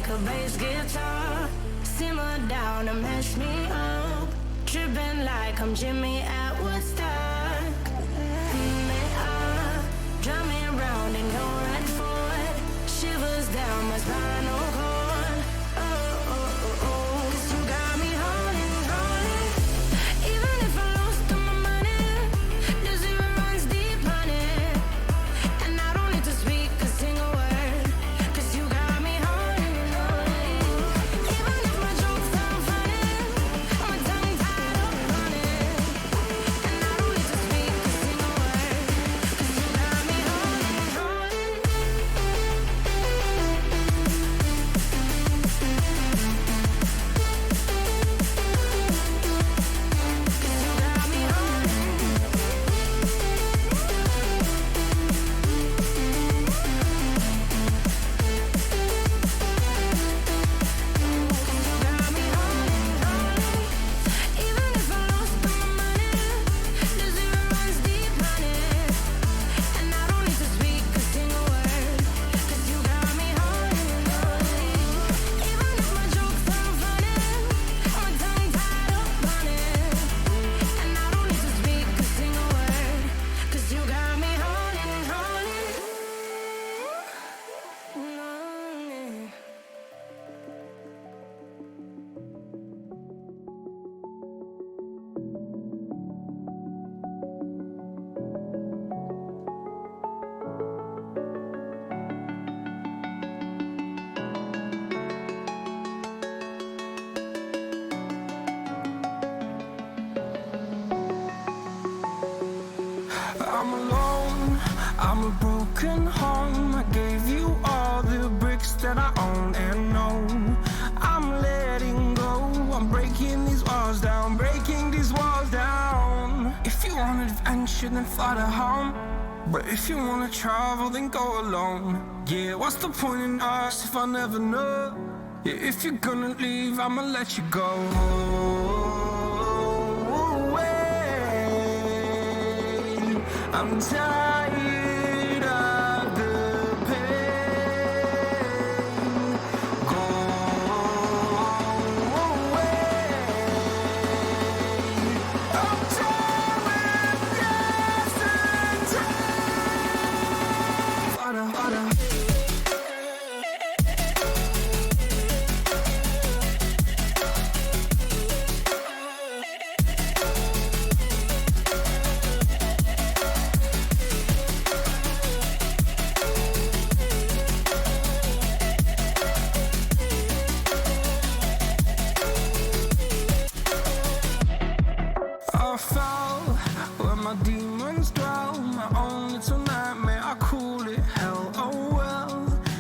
like a bass guitar. Simmer down and mess me up. Tripping like I'm Jimmy at Woodstock. Drive me around in your red Ford. Shivers down my spinal cord. Oh, oh, oh, oh. 'Cause you got me holding, holding. Even if I lost all my money, the zero runs deep, honey. And I don't need to speak a single word. 'Cause you got me holding, holding. Even if my jokes sound funny, my tongue tied up on it. And I don't need to speak a single word. 'Cause you got me holding, holding. I'm alone, I'm a broken home. I gave you all the bricks that I own and know. I'm letting go, I'm breaking these walls down, breaking these walls down. If you want adventure, then fly to home. But if you wanna travel, then go alone. Yeah, what's the point in us if I never know? Yeah, if you're gonna leave, I'ma let you go. I'm tired of the pain. Go away. I'm tired with yesterday. Harder, harder. I fell where my demons dwell. My own little nightmare, I call it hell. Oh well,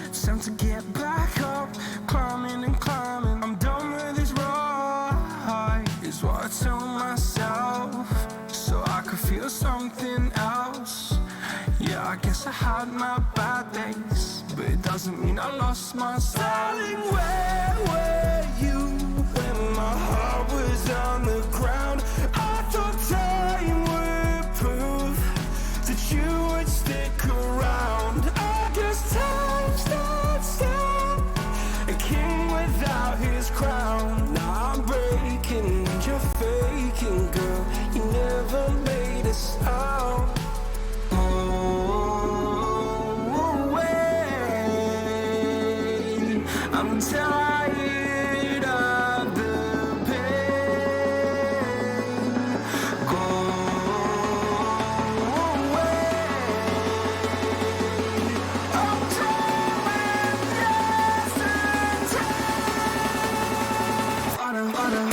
it's time to get back up. Climbing and climbing, I'm done with this ride, is what I tell myself, so I could feel something else. Yeah, I guess I had my bad days, but it doesn't mean I lost my style. Darling, where were you when my heart was on the ground? I thought time would prove that you would stick around. I guess time stands still, a king without his crown. Now I'm breaking and you're faking, girl. You never made a sound. Oh, wait, I'm tired of the pain. Go away. I'm tired with yesterday. Harder, harder.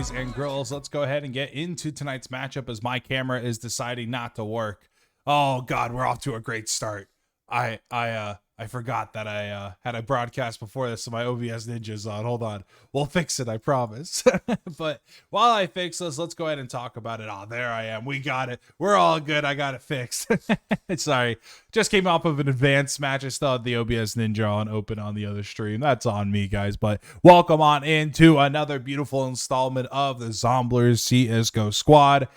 boys and girls, let's go ahead and get into tonight's matchup as my camera is deciding not to work. Oh God, we're off to a great start. I forgot that I had a broadcast before this, so my OBS Ninja's on. Hold on, we'll fix it, I promise. But while I fix this, let's go ahead and talk about it. Oh, there I am. We got it. We're all good. I got it fixed. Sorry, just came off of an advanced match. I still had the OBS Ninja on open on the other stream. That's on me, guys. But welcome on into another beautiful installment of the Zomblers CSGO squad.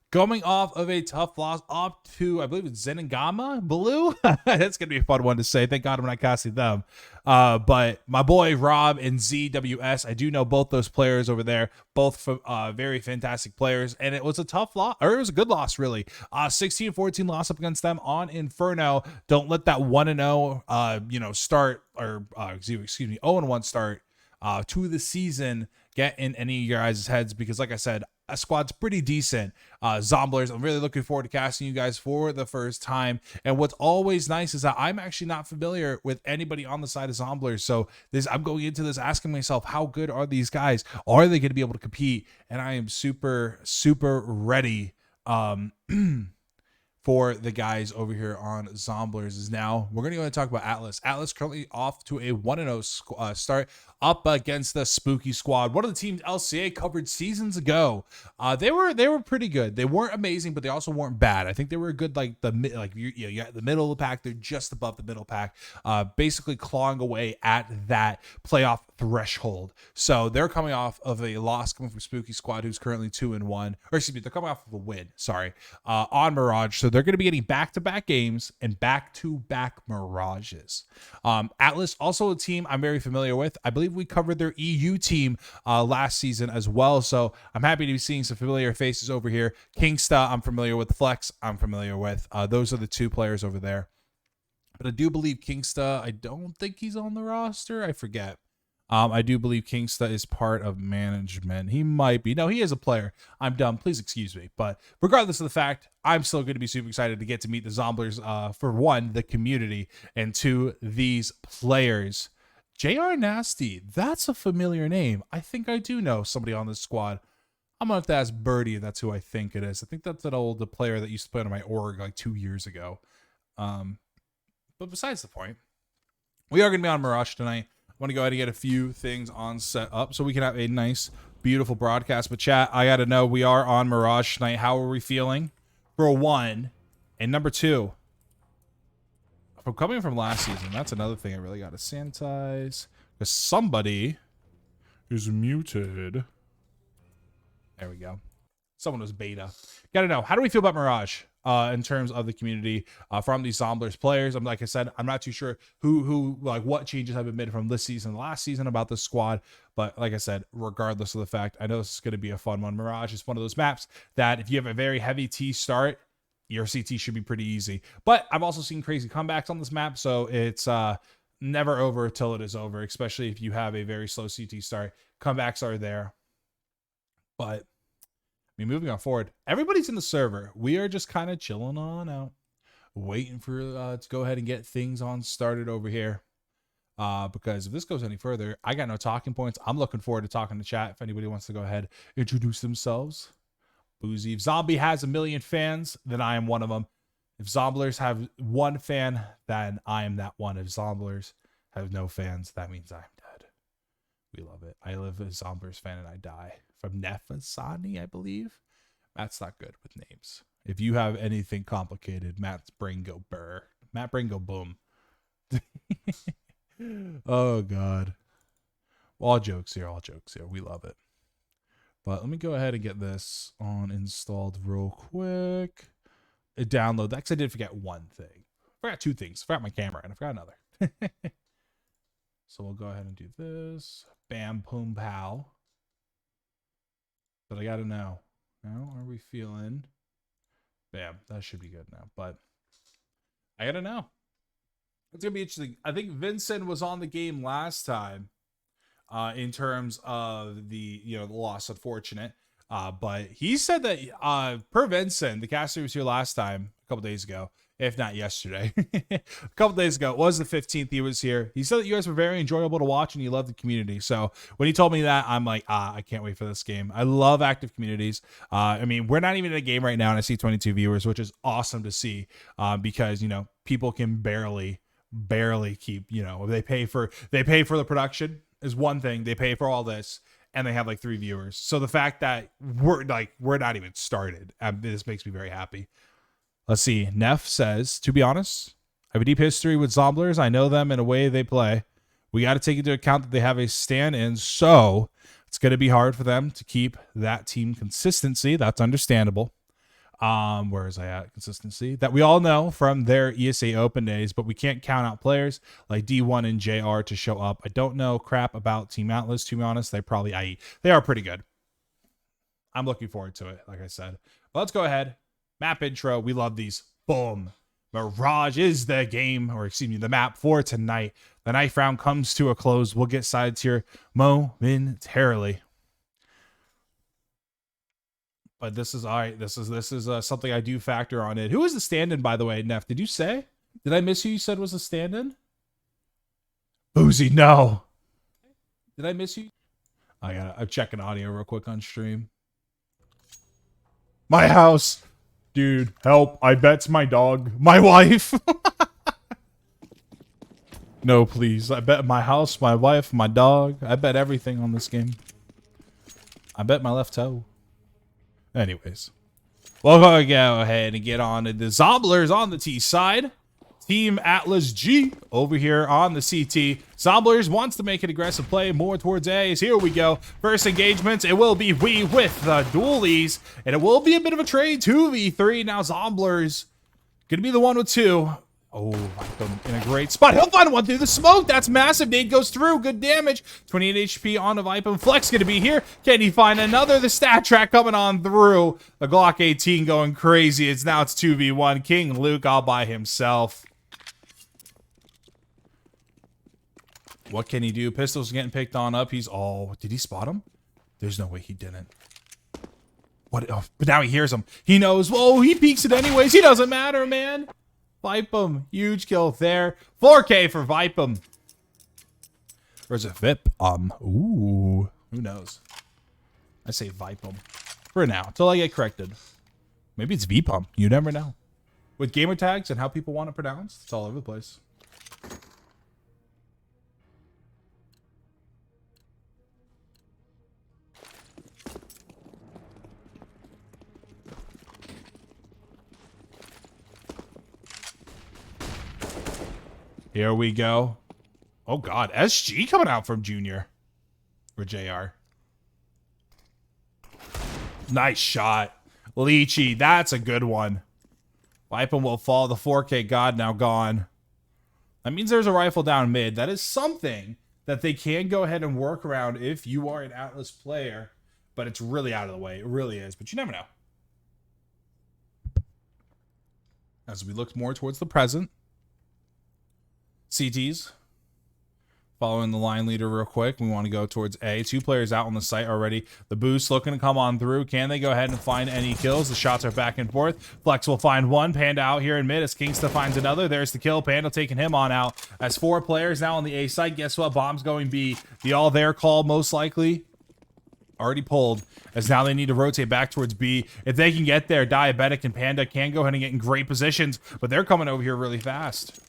Coming off of a tough loss up to, I believe it's Zenigama Blue. That's going to be a fun one to say. Thank God I'm not casting them. But my boy Rob and ZWS, I do know both those players over there, both very fantastic players. And it was a tough loss, or it was a good loss, really. 16-14 loss up against them on Inferno. Don't let that 1-0, start, or excuse me, 0-1 start to the season get in any of your guys' heads, because like I said, a squad's pretty decent. Zomblers, I'm really looking forward to casting you guys for the first time. And what's always nice is that I'm actually not familiar with anybody on the side of Zomblers. So I'm going into this asking myself, how good are these guys? Are they going to be able to compete? And I am super, super ready for the guys over here on Zomblers. Is now we're going to go and talk about Atlas. Atlas currently off to a 1-0 start up against the Spooky Squad, one of the teams LCA covered seasons ago. They were pretty good. They weren't amazing, but they also weren't bad. I think they were good, like you got the middle of the pack. They're just above the middle pack, basically clawing away at that playoff threshold. So they're coming off of a loss coming from Spooky Squad, who's currently 2-1, or excuse me, they're coming off of a win. Sorry, on Mirage. So they're going to be getting back-to-back games and back-to-back Mirages. Atlas, also a team I'm very familiar with. I believe we covered their EU team last season as well. So I'm happy to be seeing some familiar faces over here. Kingsta, I'm familiar with. Flex, I'm familiar with. Those are the two players over there. But I do believe Kingsta, I don't think he's on the roster. I forget. I do believe Kingsta is part of management. He might be. No, he is a player. I'm dumb. Please excuse me. But regardless of the fact, I'm still going to be super excited to get to meet the Zomblers. For one, the community, and two, these players. JR Nasty, that's a familiar name. I think I do know somebody on this squad. I'm going to have to ask Birdie if that's who I think it is. I think that's that old player that used to play on my org like 2 years ago. But besides the point, we are going to be on Mirage tonight. I want to go ahead and get a few things on set up so we can have a nice, beautiful broadcast. But chat, I got to know, we are on Mirage tonight. How are we feeling? For one, and number two, from coming from last season, that's another thing I really got to sanitize, because somebody is muted. There we go. Someone was beta. Got to know, how do we feel about Mirage in terms of the community from these Zomblers players? Like I said, I'm not too sure who like what changes have been made from this season to last season about this squad. But like I said, regardless of the fact, I know this is going to be a fun one. Mirage is one of those maps that if you have a very heavy T start, your CT should be pretty easy. But I've also seen crazy comebacks on this map, so it's never over till it is over, especially if you have a very slow CT start. Comebacks are there. But I mean, moving on forward, everybody's in the server. We are just kind of chilling on out, waiting for to go ahead and get things on started over here. Because if this goes any further, I got no talking points. I'm looking forward to talking to chat. If anybody wants to go ahead, introduce themselves. Boozy. If Zombie has 1 million fans, then I am one of them. If Zomblers have 1 fan, then I am that one. If Zomblers have no fans, that means I'm dead. We love it. I live as a Zomblers fan and I die. From Nefasani, I believe. Matt's not good with names. If you have anything complicated, Matt's brain go burr. Matt brain go boom. Oh God. All jokes here. All jokes here. We love it. But let me go ahead and get this on installed real quick. Download that, because I did forget one thing. I forgot 2 things. I forgot my camera and I forgot another. So we'll go ahead and do this. Bam, boom, pow. But I gotta know. How are we feeling? Bam, that should be good now. But I gotta know. It's gonna be interesting. I think Vincent was on the game last time. In terms of the the loss, unfortunate. But he said that per Vincent, the caster who was here last time, couple days ago, if not yesterday. A couple days ago, it was the 15th he was here. He said that you guys were very enjoyable to watch and you love the community. So when he told me that, I'm like, I can't wait for this game. I love active communities. I mean, we're not even in a game right now, and I see 22 viewers, which is awesome to see, because, you know, people can barely keep, you know, they pay for the production is one thing. They pay for all this, and they have like 3 viewers. So the fact that we're not even started, this makes me very happy. Let's see. Neff says, to be honest, I have a deep history with Zomblers. I know them in a way they play. We got to take into account that they have a stand-in, so it's going to be hard for them to keep that team consistency. That's understandable. Where is I at? Consistency that we all know from their ESA Open days, but we can't count out players like D1 and JR to show up. I don't know crap about Team Atlas, to be honest. They probably, they are pretty good. I'm looking forward to it, like I said. But let's go ahead. Map intro. We love these. Boom. Mirage is the game, or excuse me, the map for tonight. The knife round comes to a close. We'll get sides here momentarily. But this is all right. This is something I do factor on it. Who is the stand-in, by the way, Neff? Did you say? Did I miss who you said was the stand-in? Boozy, no. Did I miss you? I'm checking audio real quick on stream. My house. Dude, help. I bet's my dog. My wife. No, please. I bet my house, my wife, my dog. I bet everything on this game. I bet my left toe. Anyways. We'll go ahead and get on to the Zomblers on the T side. Team Atlas G over here on the CT. Zomblers wants to make an aggressive play more towards A's. Here we go. First engagements. It will be we with the dualies. And it will be a bit of a trade. 2v3. Now Zomblers going to be the one with 2. Oh, Vipum in a great spot. He'll find one through the smoke. That's massive. Nade goes through. Good damage. 28 HP on the Vipum. Flex going to be here. Can he find another? The stat track coming on through. The Glock 18 going crazy. It's 2v1. King Luke all by himself. What can he do? Pistol's getting picked on up. He's did he spot him? There's no way he didn't. What? Oh, but now he hears him. He knows. Whoa, he peeks it anyways. He doesn't matter, man. Vipum. Huge kill there. 4K for Vipum. Or is it Vip? Ooh. Who knows? I say Vipum. For now. Until I get corrected. Maybe it's Vipum. You never know. With gamer tags and how people want it pronounced, it's all over the place. Here we go. Oh, God. SG coming out from Junior. Or JR. Nice shot. Leechy. That's a good one. Vipum will fall. The 4K God now gone. That means there's a rifle down mid. That is something that they can go ahead and work around if you are an Atlas player. But it's really out of the way. It really is. But you never know. As we look more towards the present. CTs. Following the line leader real quick. We want to go towards A. 2 players out on the site already. The boost looking to come on through. Can they go ahead and find any kills? The shots are back and forth. Flex will find one. Panda out here in mid as Kingsta finds another. There's the kill. Panda taking him on out. As 4 players now on the A side. Guess what? Bomb's going B. The all there call most likely. Already pulled. As now they need to rotate back towards B. If they can get there, Diabetic and Panda can go ahead and get in great positions. But they're coming over here really fast.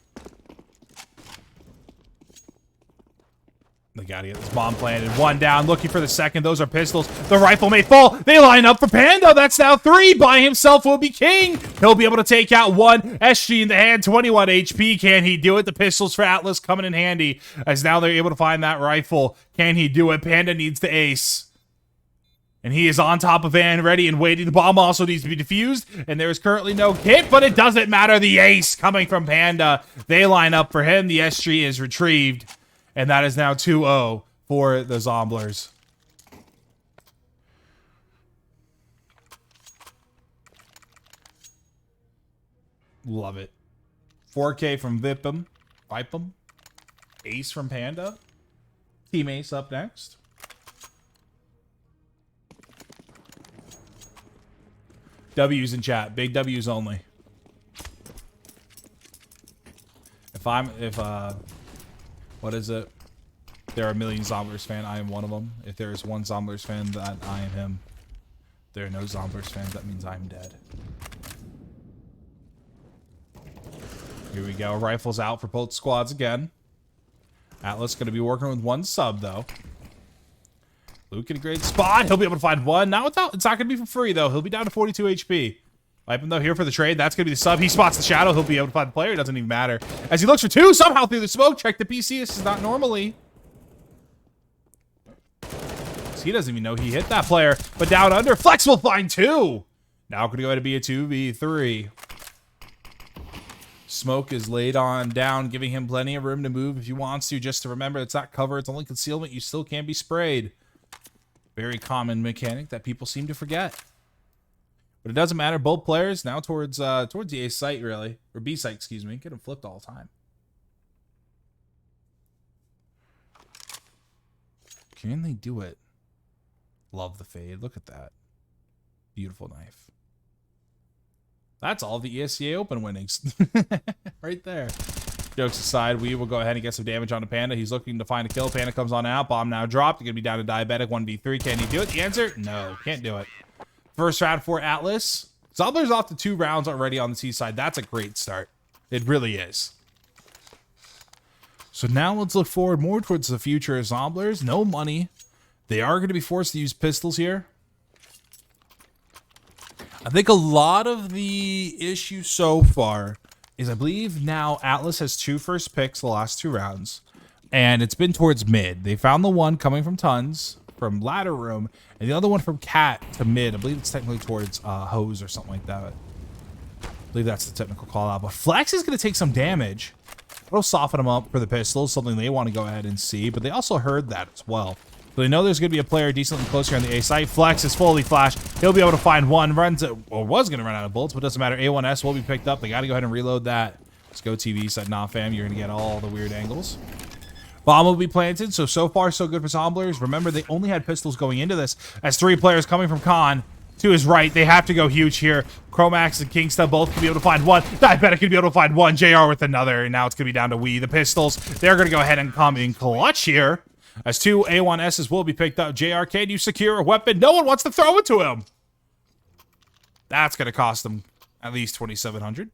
They gotta get this bomb planted. 1 down, looking for the second. Those are pistols. The rifle may fall. They line up for Panda. That's now 3. By himself will be King. He'll be able to take out 1. SG in the hand, 21 HP. Can he do it? The pistols for Atlas coming in handy. As now they're able to find that rifle. Can he do it? Panda needs the ace. And he is on top of Van, ready and waiting. The bomb also needs to be defused. And there is currently no hit, but it doesn't matter. The ace coming from Panda. They line up for him. The SG is retrieved. And that is now 2-0 for the Zomblers. Love it. 4K from Vipum. Ace from Panda. Team Ace up next. W's in chat. Big W's only. what is it? There are a million Zomblers fan. I am one of them. If there is one Zomblers fan, that I am him. There are no Zomblers fans. That means I'm dead. Here we go. Rifles out for both squads again. Atlas going to be working with one sub, though. Luke in a great spot. He'll be able to find one. Now it's not going to be for free, though. He'll be down to 42 HP. Wipe him, though, here for the trade. That's going to be the sub. He spots the shadow. He'll be able to find the player. It doesn't even matter. As he looks for two, somehow through the smoke. Check the PC. This is not normally. He doesn't even know he hit that player. But down under. Flex will find two. Now going to go ahead and be a 2v3. Smoke is laid on down, giving him plenty of room to move if he wants to. Just to remember, it's not cover. It's only concealment. You still can be sprayed. Very common mechanic that people seem to forget. But it doesn't matter. Both players now towards the A site, really. Or B site, excuse me. Get them flipped all the time. Can they do it? Love the fade. Look at that. Beautiful knife. That's all the ESEA Open winnings. Right there. Jokes aside, we will go ahead and get some damage on the Panda. He's looking to find a kill. Panda comes on out. Bomb now dropped. He's going to be down to diabetic 1v3. Can he do it? The answer? No. Can't do it. First round for Atlas. Zomblers off to 2 rounds already on the T side. That's a great start. It really is. So now let's look forward more towards the future of Zomblers. No money. They are going to be forced to use pistols here. I think a lot of the issue so far is I believe now Atlas has 2 first picks the last 2 rounds. And it's been towards mid. They found the one coming from Tons, from Ladder Room, and the other one from Cat to mid. I believe it's technically towards Hose or something like that. I believe that's the technical call out. But Flex is going to take some damage. It'll soften them up for the pistols, something they want to go ahead and see. But they also heard that as well. So they know there's going to be a player decently close here on the A site. Flex is fully flashed. He'll be able to find one. Runs it, or was going to run out of bullets, but it doesn't matter. A1S will be picked up. They got to go ahead and reload that. Let's go TV. Said, nah, fam. You're going to get all the weird angles. Bomb will be planted. So far, so good for Zomblers. Remember, they only had pistols going into this. As 3 players coming from Con to his right. They have to go huge here. Chromax and Kingsta both can be able to find one. Diabetic can be able to find one. JR with another. And now it's going to be down to We. The pistols, they're going to go ahead and come in clutch here. As 2 A1Ss will be picked up. JR, can you secure a weapon? No one wants to throw it to him. That's going to cost them at least 2,700.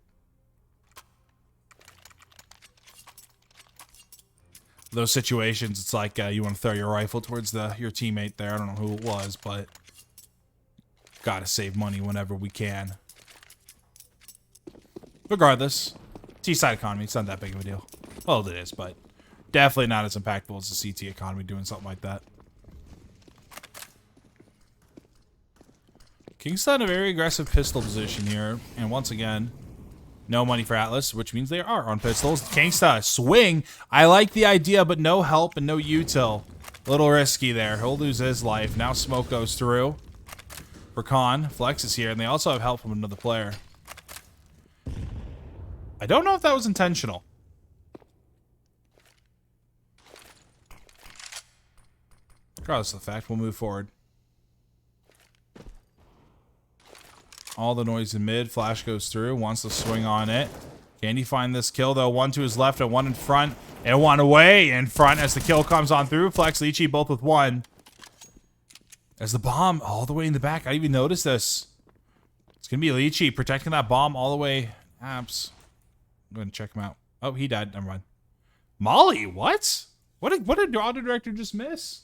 Those situations, it's like you want to throw your rifle towards your teammate there. I don't know who it was, but got to save money whenever we can. Regardless, T-side economy, it's not that big of a deal. Well, it is, but definitely not as impactful as the CT economy doing something like that. Kingston in a very aggressive pistol position here. And once again, no money for Atlas, which means they are on pistols. Kingsta, swing. I like the idea, but no help and no util. A little risky there. He'll lose his life. Now smoke goes through. For Con, Flex is here, and they also have help from another player. I don't know if that was intentional. Regardless of the fact, we'll move forward. All the noise in mid. Flash goes through. Wants to swing on it. Can he find this kill, though? 1 to his left and 1 in front. And 1 away in front as the kill comes on through. Flex, Lychee, both with 1. As the bomb all the way in the back. I didn't even notice this. It's going to be Lychee protecting that bomb all the way. Abs. I'm going to check him out. Oh, he died. Never mind. Molly, what? What did auto director just miss?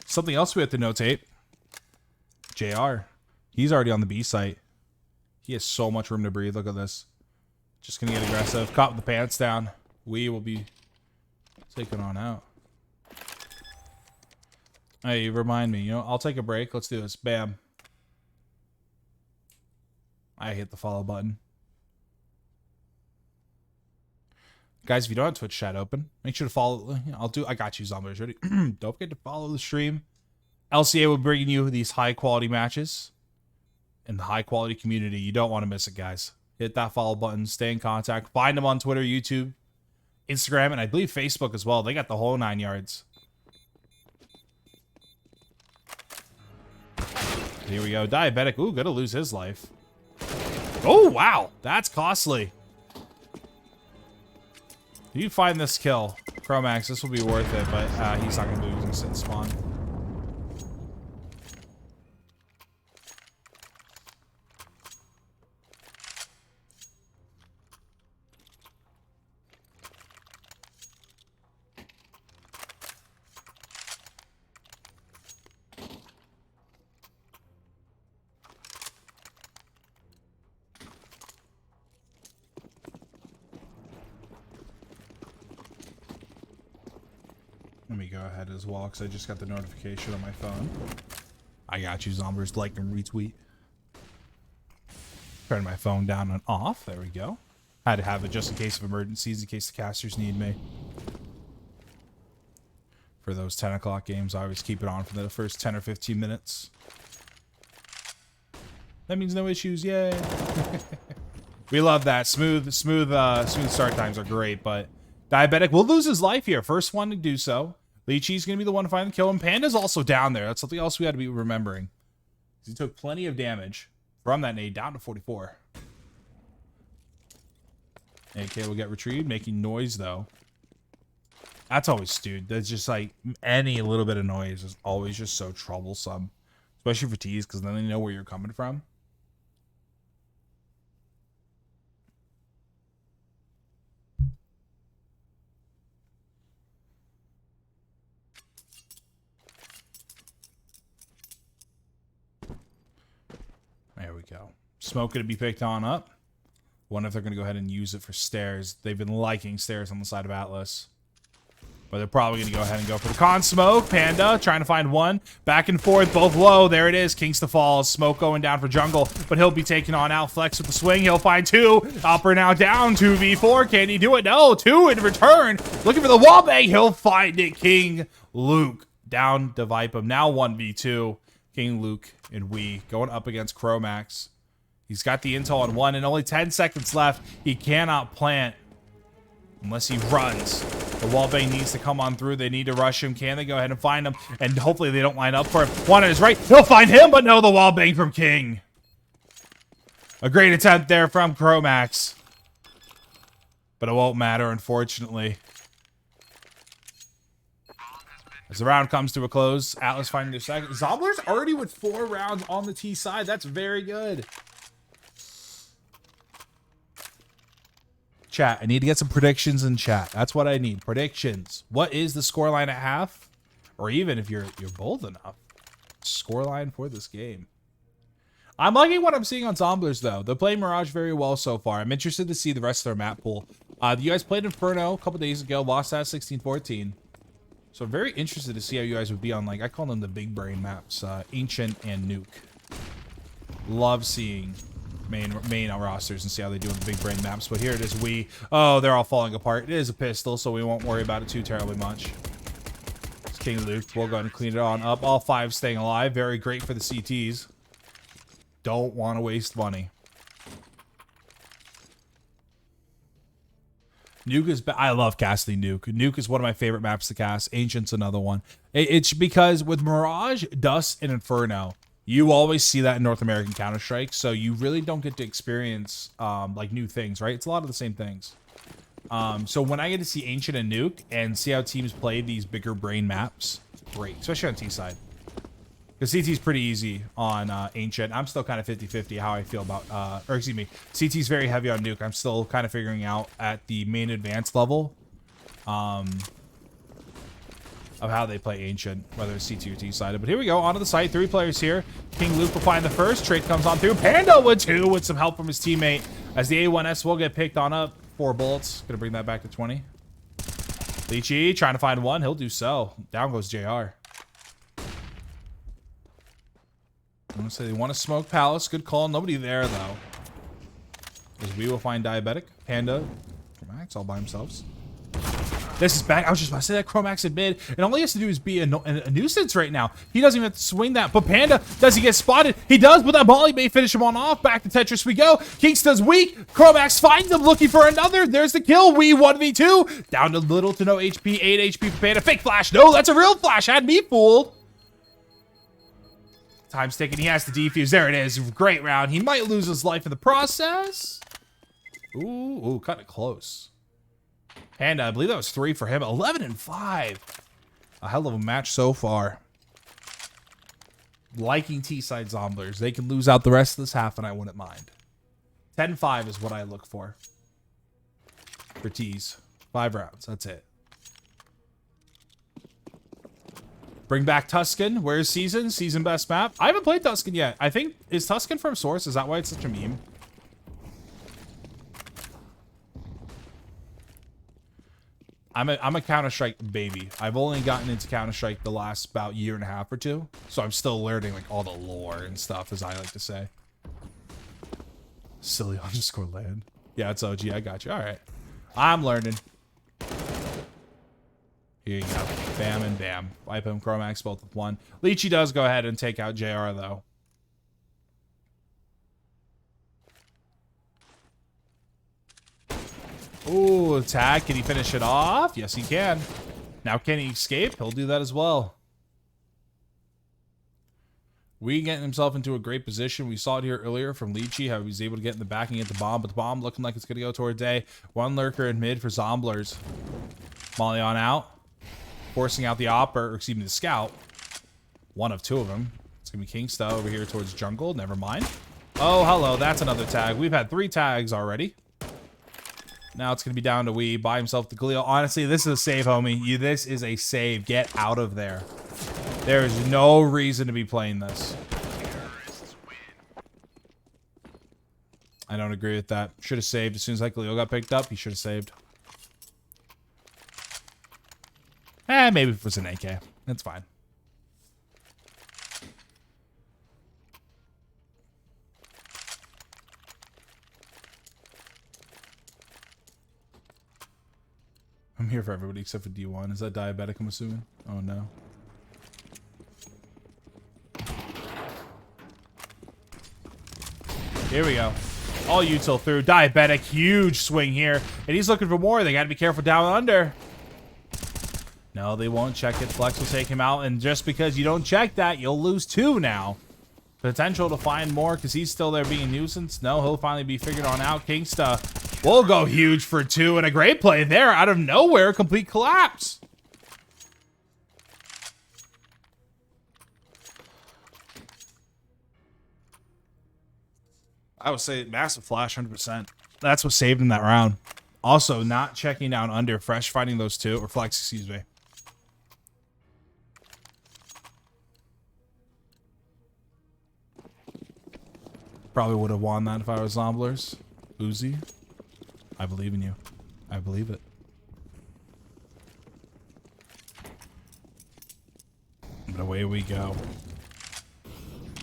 Something else we have to notate. JR. He's already on the B site. He has so much room to breathe. Look at this. Just going to get aggressive. Caught with the pants down. We will be taken on out. Hey, remind me. You know, I'll take a break. Let's do this. Bam. I hit the follow button. Guys, if you don't have Twitch chat open, make sure to follow. I got you, Zomblers. Ready? Don't forget to follow the stream. LCA will bring you these high-quality matches and the high-quality community. You don't want to miss it, guys. Hit that follow button. Stay in contact. Find them on Twitter, YouTube, Instagram, and I believe Facebook as well. They got the whole 9 yards. Here we go. Diabetic. Ooh, gonna lose his life. Oh, wow. That's costly. You find this kill. Chromax, this will be worth it, but he's not going to do it. He's going to sit and spawn. Let me go ahead as well, because I just got the notification on my phone. I got you, Zomblers. Like and retweet. Turn my phone down and off. There we go. Had to have it just in case of emergencies, in case the casters need me. For those 10 o'clock games, I always keep it on for the first 10 or 15 minutes. That means no issues. Yay. We love that. Smooth start times are great, but Diabetic will lose his life here. First one to do so. Lychee's going to be the one to find the kill, and Panda's also down there. That's something else we had to be remembering. He took plenty of damage from that nade, down to 44. AK will get retrieved, making noise, though. That's always, dude. That's just like any little bit of noise is always just so troublesome. Especially for T's, because then they know where you're coming from. There we go. Smoke going to be picked on up. Wonder if they're going to go ahead and use it for stairs. They've been liking stairs on the side of Atlas. But they're probably going to go ahead and go for the con smoke. Panda trying to find one. Back and forth, both low. There it is. Kingston Falls. Smoke going down for jungle. But he'll be taking on out. Flex with the swing. He'll find two. Upper now down. 2v4. Can he do it? No. Two in return. Looking for the wall bang. He'll find it. King Luke down to Vipe him. Now 1v2. King Luke and we going up against Chromax. He's got the intel on one and only 10 seconds left. He cannot plant unless he runs. The wallbang needs to come on through. They need to rush him. Can they go ahead and find him? And hopefully they don't line up for him. One on his right. He'll find him, but no, the wallbang from King. A great attempt there from Chromax. But it won't matter, unfortunately. As the round comes to a close, Atlas finding their second. Zomblers already with 4 rounds on the T side. That's very good. Chat, I need to get some predictions in chat. That's what I need. Predictions. What is the scoreline at half? Or even if you're bold enough, scoreline for this game. I'm liking what I'm seeing on Zomblers, though. They're playing Mirage very well so far. I'm interested to see the rest of their map pool. You guys played Inferno a couple days ago, lost that 16-14. So I'm very interested to see how you guys would be on, like, I call them the big brain maps, Ancient and Nuke. Love seeing main rosters and see how they do on the big brain maps. But here it is, oh, they're all falling apart. It is a pistol, so we won't worry about it too terribly much. It's King Luke. We'll go ahead and clean it on up. All 5 staying alive. Very great for the CTs. Don't want to waste money. Nuke is, I love casting Nuke. Nuke is one of my favorite maps to cast. Ancient's another one. It's because with Mirage, Dust, and Inferno, you always see that in North American Counter-Strike, so you really don't get to experience like new things, right? It's a lot of the same things. So when I get to see Ancient and Nuke and see how teams play these bigger brain maps, great, especially on T side. Because CT's pretty easy on Ancient. I'm still kind of 50-50 how I feel about, or excuse me, CT's very heavy on Nuke. I'm still kind of figuring out at the main advanced level of how they play Ancient, whether it's CT or T sided. But here we go, onto the site, 3 players here. King Luke will find the first. Trait comes on through. Panda with 2 with some help from his teammate as the A1S will get picked on up. 4 bullets. Gonna bring that back to 20. Lychee trying to find one. He'll do so. Down goes JR. I'm gonna say they want to smoke Palace. Good call. Nobody there, though. As we will find Diabetic. Panda. Chromax all by themselves. This is back. I was just about to say that Chromax in mid. And all he has to do is be a nuisance right now. He doesn't even have to swing that. But Panda, does he get spotted? He does, but that Molly may finish him on off. Back to Tetris we go. Kingston's weak. Chromax finds him looking for another. There's the kill. We 1v2. Down to little to no HP. 8 HP for Panda. Fake flash. No, that's a real flash. Had me fooled. Time's ticking. He has to defuse. There it is. Great round. He might lose his life in the process. Ooh, kind of close. And I believe that was 3 for him. 11 and 5. A hell of a match so far. Liking T-side Zomblers. They can lose out the rest of this half, and I wouldn't mind. 10-5 is what I look for T's. 5 rounds. That's it. Bring back Tuscan. Where's Season? Season best map. I haven't played Tuscan yet. I think, is Tuscan from Source? Is that why it's such a meme? I'm a Counter-Strike baby. I've only gotten into Counter-Strike the last about year and a half or two. So I'm still learning like all the lore and stuff, as I like to say. Silly underscore land. Yeah, it's OG. I got you. All right. I'm learning. Here you go. Bam and bam. Wipe him, Chromax, both with 1. Leechy does go ahead and take out JR, though. Ooh, tag. Can he finish it off? Yes, he can. Now, can he escape? He'll do that as well. We getting himself into a great position. We saw it here earlier from Leechy, how he was able to get in the back and get the bomb, but the bomb looking like it's going to go towards A. 1 lurker in mid for Zomblers. Molly on out. Forcing out the op, or excuse me, the scout. 1 of 2 of them. It's going to be Kingsta over here towards jungle. Never mind. Oh, hello. That's another tag. We've had 3 tags already. Now it's going to be down to Wee. Buy himself the Galil. Honestly, this is a save, homie. This is a save. Get out of there. There is no reason to be playing this. I don't agree with that. Should have saved. As soon as that Galil got picked up, he should have saved. Maybe if it was an AK. That's fine. I'm here for everybody except for D1. Is that diabetic, I'm assuming? Oh, no. Here we go. All util through. Diabetic. Huge swing here. And he's looking for more. They got to be careful down under. No, they won't check it. Flex will take him out. And just because you don't check that, you'll lose 2 now. Potential to find more because he's still there being a nuisance. No, he'll finally be figured on out. Kingsta will go huge for 2. And a great play there out of nowhere. Complete collapse. I would say massive flash, 100%. That's what saved him that round. Also, not checking down under. Fresh finding those 2. Or Flex, excuse me. Probably would have won that if I was Zomblers. Uzi, I believe in you. I believe it. But away we go.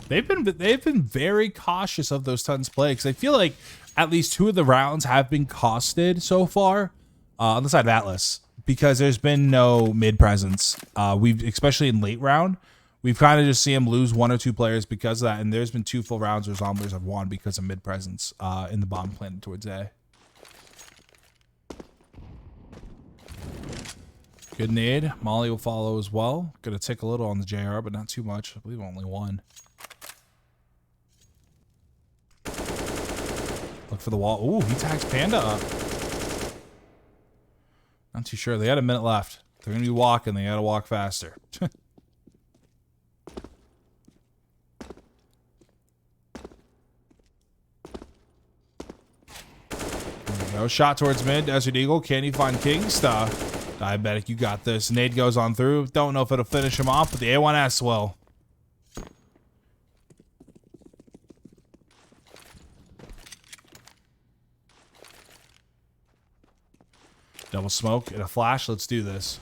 They've been very cautious of those tons play because I feel like at least 2 of the rounds have been costed so far on the side of Atlas because there's been no mid presence. We've especially in late round. We've kind of just seen him lose 1 or 2 players because of that, and there's been 2 full rounds where Zomblers have won because of mid-presence in the bomb planted towards A. Good nade. Molly will follow as well. Gonna tick a little on the JR, but not too much. I believe only 1. Look for the wall. Ooh, he tags Panda up. Not too sure. They had a minute left. They're gonna be walking. They gotta walk faster. No shot towards mid. Desert Eagle. Can he find Kingsta? Diabetic, you got this. Nade goes on through. Don't know if it'll finish him off, but the A1S will. Double smoke and a flash. Let's do this.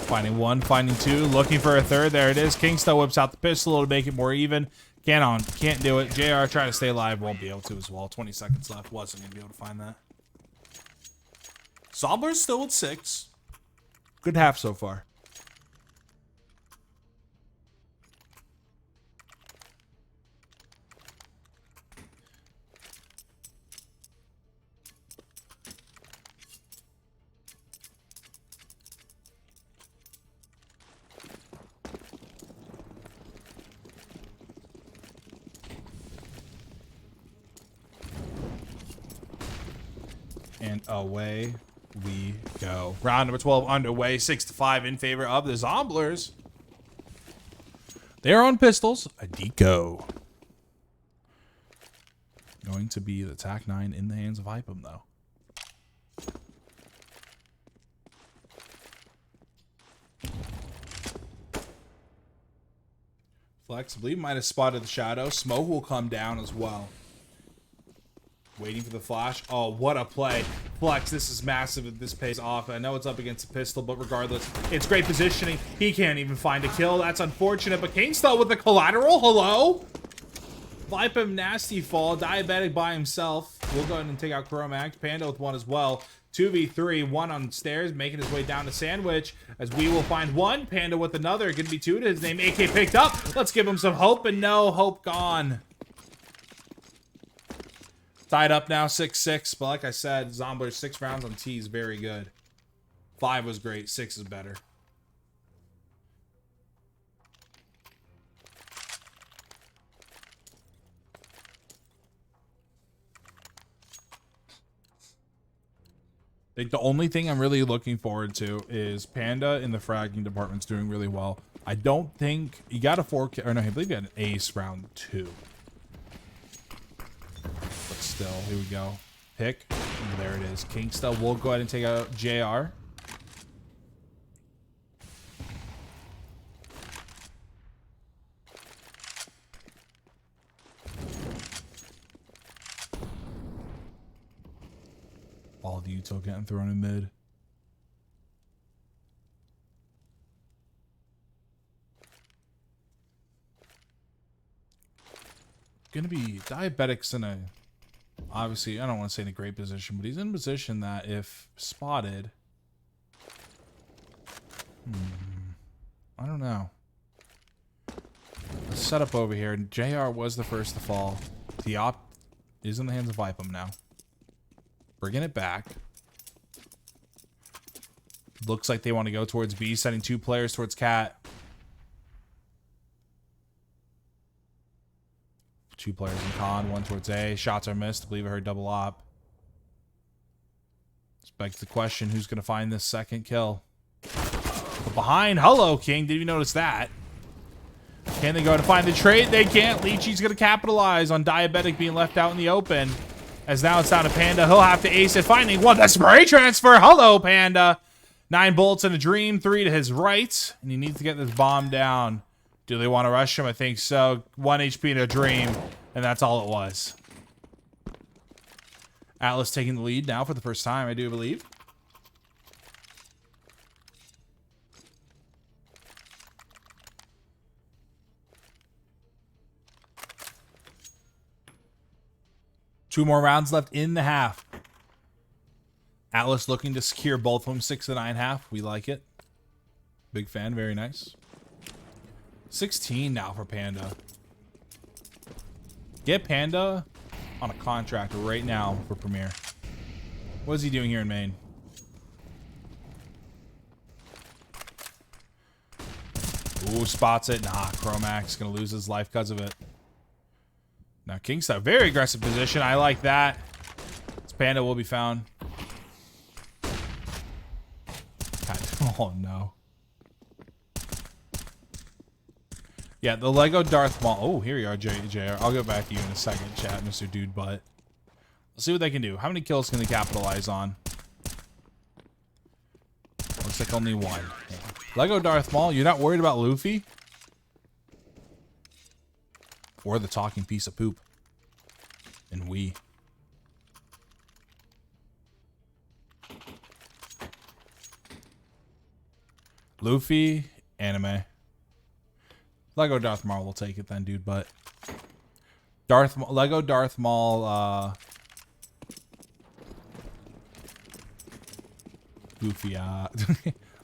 Finding 1, finding 2, looking for a 3rd. There it is. Kingsta whips out the pistol to make it more even. Can't do it. JR trying to stay alive. Won't be able to as well. 20 seconds left. Wasn't going to be able to find that. Zomblers still at 6. Good half so far. And away we go. Round number 12 underway. 6-5 in favor of the Zomblers. They're on pistols. A deco. Going to be the TAC-9 in the hands of Hypem, though. Flex, I believe, might have spotted the shadow. Smoke will come down as well. Waiting for the flash. Oh, what a play. Flex, this is massive if this pays off. I know it's up against a pistol, but regardless, it's great positioning. He can't even find a kill. That's unfortunate, but Kingstar with the collateral. Hello? Vipem, nasty fall. Diabetic by himself. We'll go ahead and take out Chromax. Panda with one as well. 2v3, one on stairs, making his way down to Sandwich, as we will find one. Panda with another. Gonna be two to his name. AK picked up. Let's give him some hope, and no, hope gone. Tied up now, 6-6. But like I said, Zomblers 6 rounds on T is very good. 5 was great. 6 is better. I think the only thing I'm really looking forward to is Panda in the fragging department's doing really well. I don't think you got a 4K, or no, I believe you had an ace round 2. But still, here we go. Pick. And there it is. Kingstar will go ahead and take out JR. All the util getting thrown in mid. Gonna be Diabetic's in a, obviously, I don't want to say in a great position, but he's in a position that if spotted, I don't know. Let's set up over here. JR was the first to fall. The op is in the hands of Vipem now. Bringing it back. Looks like they want to go towards B, sending 2 players towards Cat. 2 players in con, 1 towards A. Shots are missed. I believe I heard double op. This begs the question, who's going to find this second kill? But behind, hello, King. Did you notice that? Can they go to find the trade? They can't. Leechy's going to capitalize on Diabetic being left out in the open. As now it's down to Panda. He'll have to ace it. Finding one. That's spray transfer. Hello, Panda. 9 bullets in a dream. 3 to his right. And he needs to get this bomb down. Do they want to rush him? I think so. 1 HP in a dream. And that's all it was. Atlas taking the lead now for the first time, I do believe. Two more rounds left in the half. Atlas looking to secure both of them. 6 to 9 half. We like it. Big fan. Very nice. 16 now for Panda. Get Panda on a contract right now for Premier. What is he doing here in Maine? Ooh, spots it. Nah, Chromax gonna lose his life because of it. Now Kingstar, very aggressive position. I like that. This Panda will be found. God, oh no. Yeah, the Lego Darth Maul. Oh, here you are, JR. I'll go back to you in a second, chat, Mr. Dude Butt. Let's see what they can do. How many kills can they capitalize on? Looks like only 1. Yeah. Lego Darth Maul, you're not worried about Luffy? Or the talking piece of poop. And we. Luffy, anime. Lego Darth Maul will take it then, dude, but Lego Darth Maul, Goofy,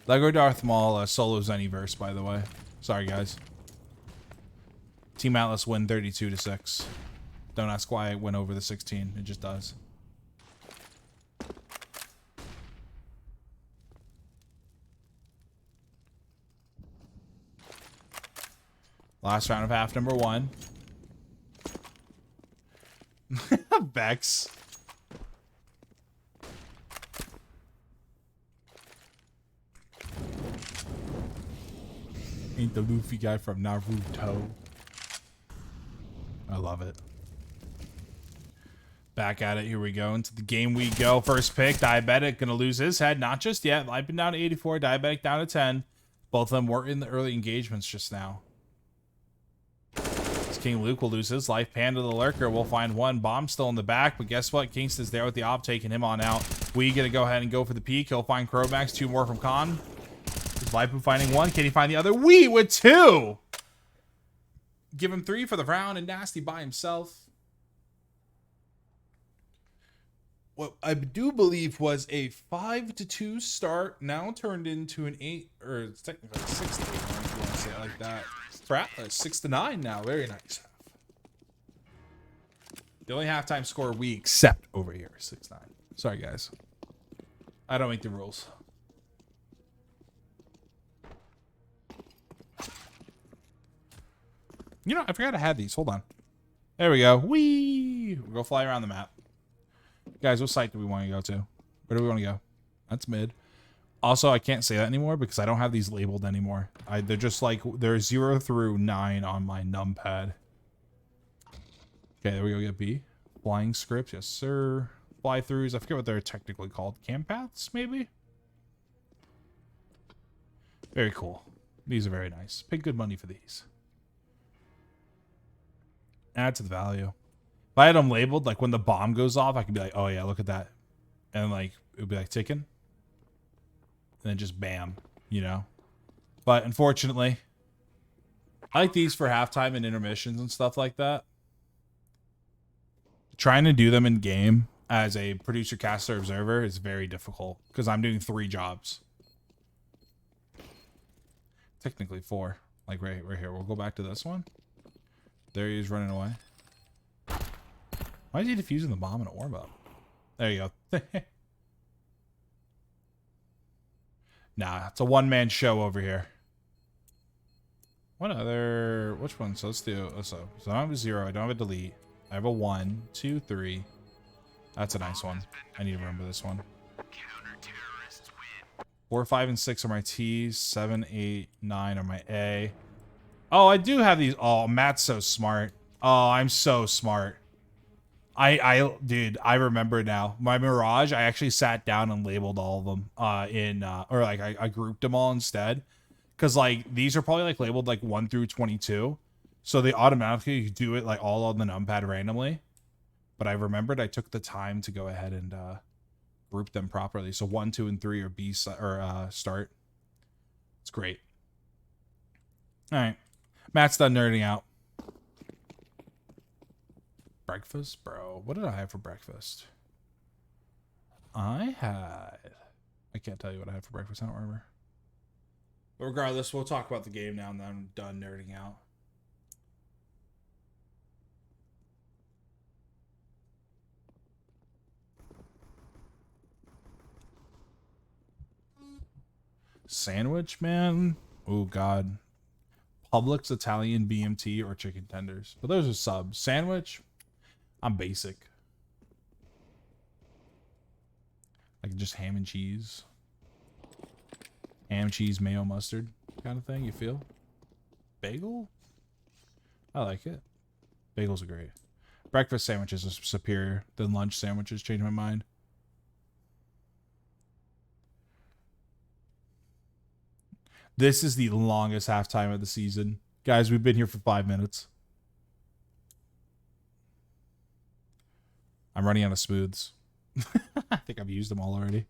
Lego Darth Maul, solo Zeniverse, by the way. Sorry, guys. Team Atlas win 32 to 6. Don't ask why it went over the 16. It just does. Last round of half number 1. Vex. Ain't the Luffy guy from Naruto. I love it. Back at it. Here we go. Into the game we go. First pick. Diabetic going to lose his head. Not just yet. I've been down to 84. Diabetic down to 10. Both of them were in the early engagements just now. King Luke will lose his life. Panda the Lurker will find one. Bomb still in the back, but guess what? Kingston's there with the op, taking him on out. We gonna go ahead and go for the peak. He'll find Cromax. 2 more from Khan. His life finding 1. Can he find the other? We with 2. Give him 3 for the round, and Nasty by himself. What I do believe was a 5-2 start, now turned into an 8, or it's technically 6-8. If you want to say it like that. For Atlas, 6-9 now. Very nice. The only halftime score we accept over here is 6-9. Sorry, guys. I don't make the rules. You know, I forgot I had these. Hold on. There we go. Whee! We'll go fly around the map. Guys, what site do we want to go to? Where do we want to go? That's mid. Also, I can't say that anymore because I don't have these labeled anymore. They're just like, they're 0 through 9 on my numpad. Okay, there we go. Get B. Flying scripts. Yes, sir. Fly-throughs. I forget what they're technically called. Camp paths, maybe? Very cool. These are very nice. Pay good money for these. Add to the value. If I had them labeled, like when the bomb goes off, I could be like, oh yeah, look at that. And like, it would be like ticking. And then just bam, you know? But unfortunately, I like these for halftime and intermissions and stuff like that. Trying to do them in game as a producer, caster, observer is very difficult because I'm doing 3 jobs. Technically 4. Like right here. We'll go back to this one. There he is running away. Why is he defusing the bomb in an orb up? There you go. Nah, it's a one-man show over here. What other... Which one? So let's do... So I don't have a 0. I don't have a delete. I have a 1, 2, 3. That's a nice one. I need to remember this one. 4, 5, and 6 are my T's. 7, 8, 9 are my A. Oh, I do have these. Oh, Matt's so smart. Oh, I'm so smart. Dude, I remember now. My Mirage, I actually sat down and labeled all of them or like I grouped them all instead. Because like these are probably like labeled like 1 through 22. So they automatically do it like all on the numpad randomly. But I remembered I took the time to go ahead and group them properly. So 1, 2, and 3 are B or start. It's great. All right. Matt's done nerding out. Breakfast, bro. What did I have for breakfast? I can't tell you what I had for breakfast. I don't remember. But regardless, we'll talk about the game now and then I'm done nerding out. Sandwich, man. Oh, God. Publix, Italian, BMT, or chicken tenders. But those are subs. Sandwich, I'm basic. Like just ham and cheese. Ham, cheese, mayo, mustard kind of thing, you feel? Bagel? I like it. Bagels are great. Breakfast sandwiches are superior than lunch sandwiches. Change my mind. This is the longest halftime of the season. Guys, we've been here for 5 minutes. I'm running out of smooths. I think I've used them all already.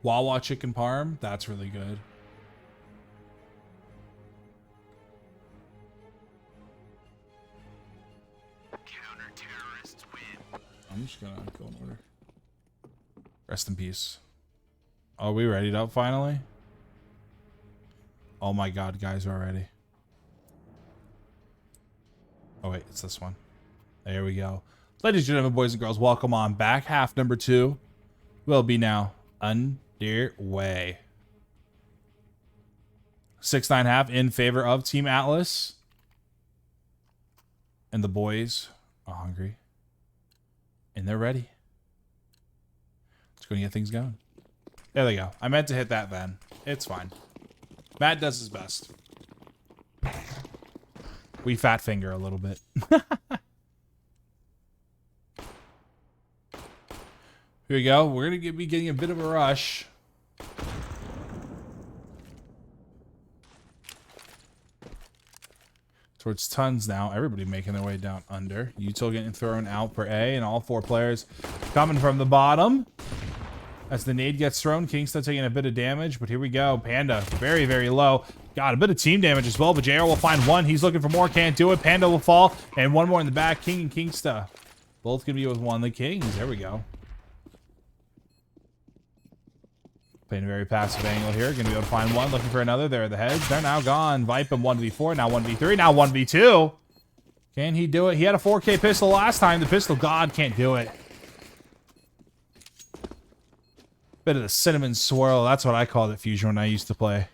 Wawa chicken parm. That's really good. Counter-terrorists win. I'm just gonna go in order. Rest in peace. Are we ready up finally? Oh my God, guys, we're ready. Oh wait, it's this one. There we go. Ladies and gentlemen, boys and girls, welcome on back. Half number 2 will be now underway. 6-9 half in favor of Team Atlas. And the boys are hungry. And they're ready. Let's go and get things going. There they go. I meant to hit that then. It's fine. Matt does his best. We fat finger a little bit. Here we go. We're going to be getting a bit of a rush. Towards tons now. Everybody making their way down under. Util getting thrown out for A, and all 4 players coming from the bottom. As the nade gets thrown, Kingston taking a bit of damage, but here we go. Panda, very, very low. Got a bit of team damage as well, but JR will find one. He's looking for more, can't do it. Panda will fall, and one more in the back. King and Kingsta. Both gonna be with one of the Kings. There we go. Playing a very passive angle here. Gonna be able to find one. Looking for another. There are the heads. They're now gone. Vipe him 1v4. Now 1v3. Now 1v2. Can he do it? He had a 4K pistol last time. The pistol god can't do it. Bit of the cinnamon swirl. That's what I called it, Fusion, when I used to play.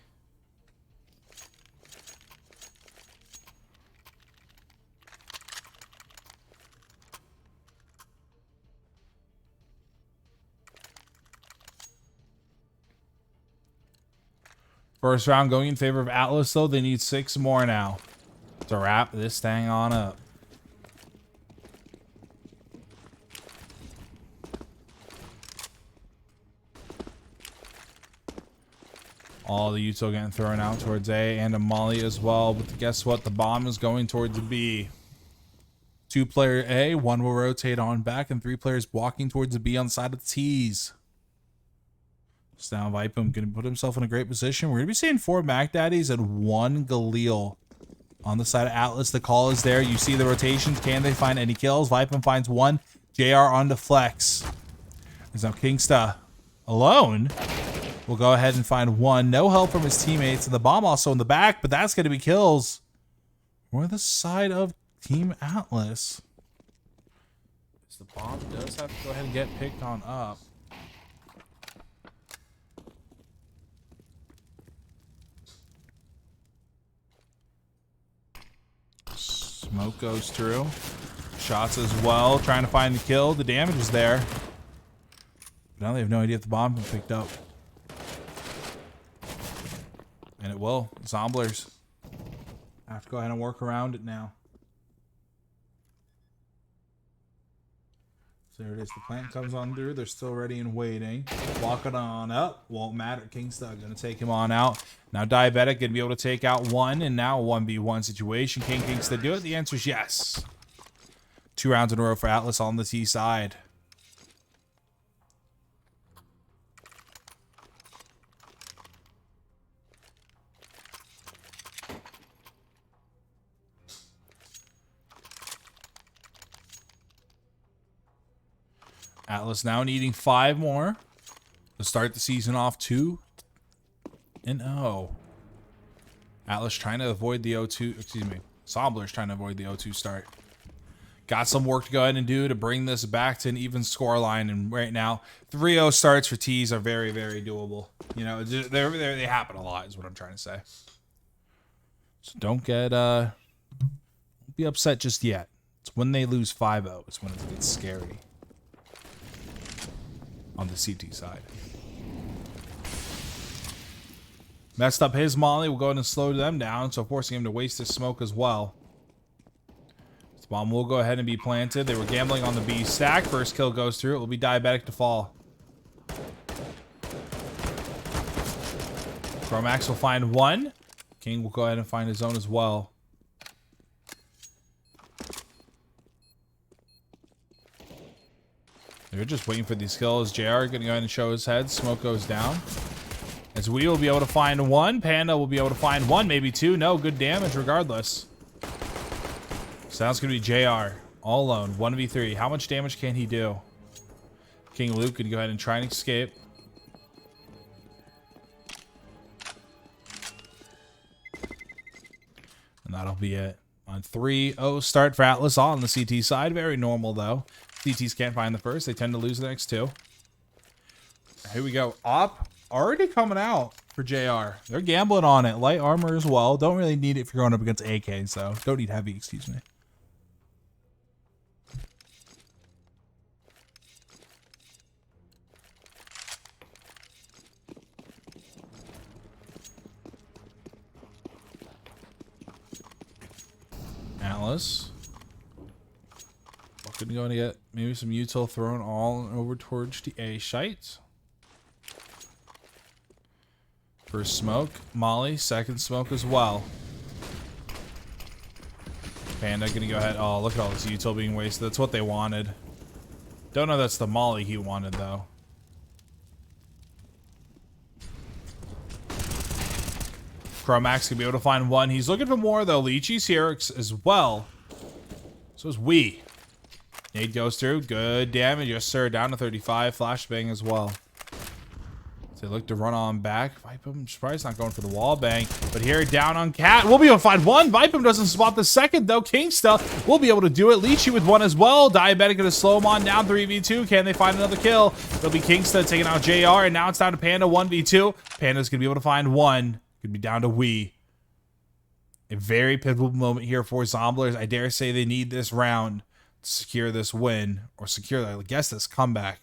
First round going in favor of Atlas, though. They need 6 more now to wrap this thing on up. All the Util getting thrown out towards A and a Molly as well. But guess what? The bomb is going towards B. 2-player A, 1 will rotate on back, and 3 players walking towards the B on the side of the T's. So now Vipum going to put himself in a great position. We're going to be seeing 4 Mac Daddies and 1 Galil on the side of Atlas. The call is there. You see the rotations. Can they find any kills? Vipum finds 1. JR on to flex. There's now Kingsta alone. We'll go ahead and find 1. No help from his teammates. And the bomb also in the back, but that's going to be kills. We're the side of Team Atlas. The bomb does have to go ahead and get picked on up. Smoke goes through. Shots as well. Trying to find the kill. The damage is there. Now they have no idea if the bomb has been picked up. And it will. Zomblers have to go ahead and work around it now. So there it is. The plant comes on through. They're still ready and waiting. Walk it on up. Won't matter. Kingsta going to take him on out. Now Diabetic going to be able to take out 1. And now a 1v1 situation. Can Kingsta do it? The answer is yes. 2 rounds in a row for Atlas on the T side. Atlas now needing 5 more to start the season off 2-0. Atlas trying to avoid the 0-2, excuse me. Zomblers trying to avoid the 0-2 start. Got some work to go ahead and do to bring this back to an even score line. And right now, 3-0 starts for T's are very, very doable. You know, they happen a lot is what I'm trying to say. So don't get, be upset just yet. It's when they lose 5-0. It's when it gets scary. On the CT side. Messed up his molly. We'll go ahead and slow them down, so forcing him to waste his smoke as well. This bomb will go ahead and be planted. They were gambling on the B stack. First kill goes through. It will be Diabetic to fall. Chromax will find 1. King will go ahead and find his own as well. They're just waiting for these kills. JR going to go ahead and show his head. Smoke goes down. As we will be able to find 1. Panda will be able to find 1, maybe 2. No, good damage regardless. So that's going to be JR. All alone. 1v3. How much damage can he do? King Luke can go ahead and try and escape. And that'll be it. On 3-0 start for Atlas on the CT side. Very normal though. CTs can't find the first. They tend to lose the next 2. Here we go. Op already coming out for JR. They're gambling on it. Light armor as well. Don't really need it if you're going up against AK, so don't need heavy, excuse me. Atlas. Looking to go and get maybe some util thrown all over towards the A site. First smoke, Molly. Second smoke as well. Panda gonna go ahead. Oh, look at all this util being wasted. That's what they wanted. Don't know that's the Molly he wanted though. Chromax gonna be able to find one. He's looking for more though. Lychee's here as well. So is we. Nade goes through. Good damage. Yes, sir. Down to 35. Flashbang as well. So they look to run on back. Vipem surprised not going for the wall bang. But here down on Cat. We'll be able to find one. Vipem doesn't spot the second though. Kingsta will be able to do it. Lychee with one as well. Diabetic gonna slow him on down 3v2. Can they find another kill? It'll be Kingsta taking out JR. And now it's down to Panda 1v2. Panda's gonna be able to find one. Could be down to we. A very pivotal moment here for Zomblers. I dare say they need this round to secure this win. Or secure, I guess, this comeback.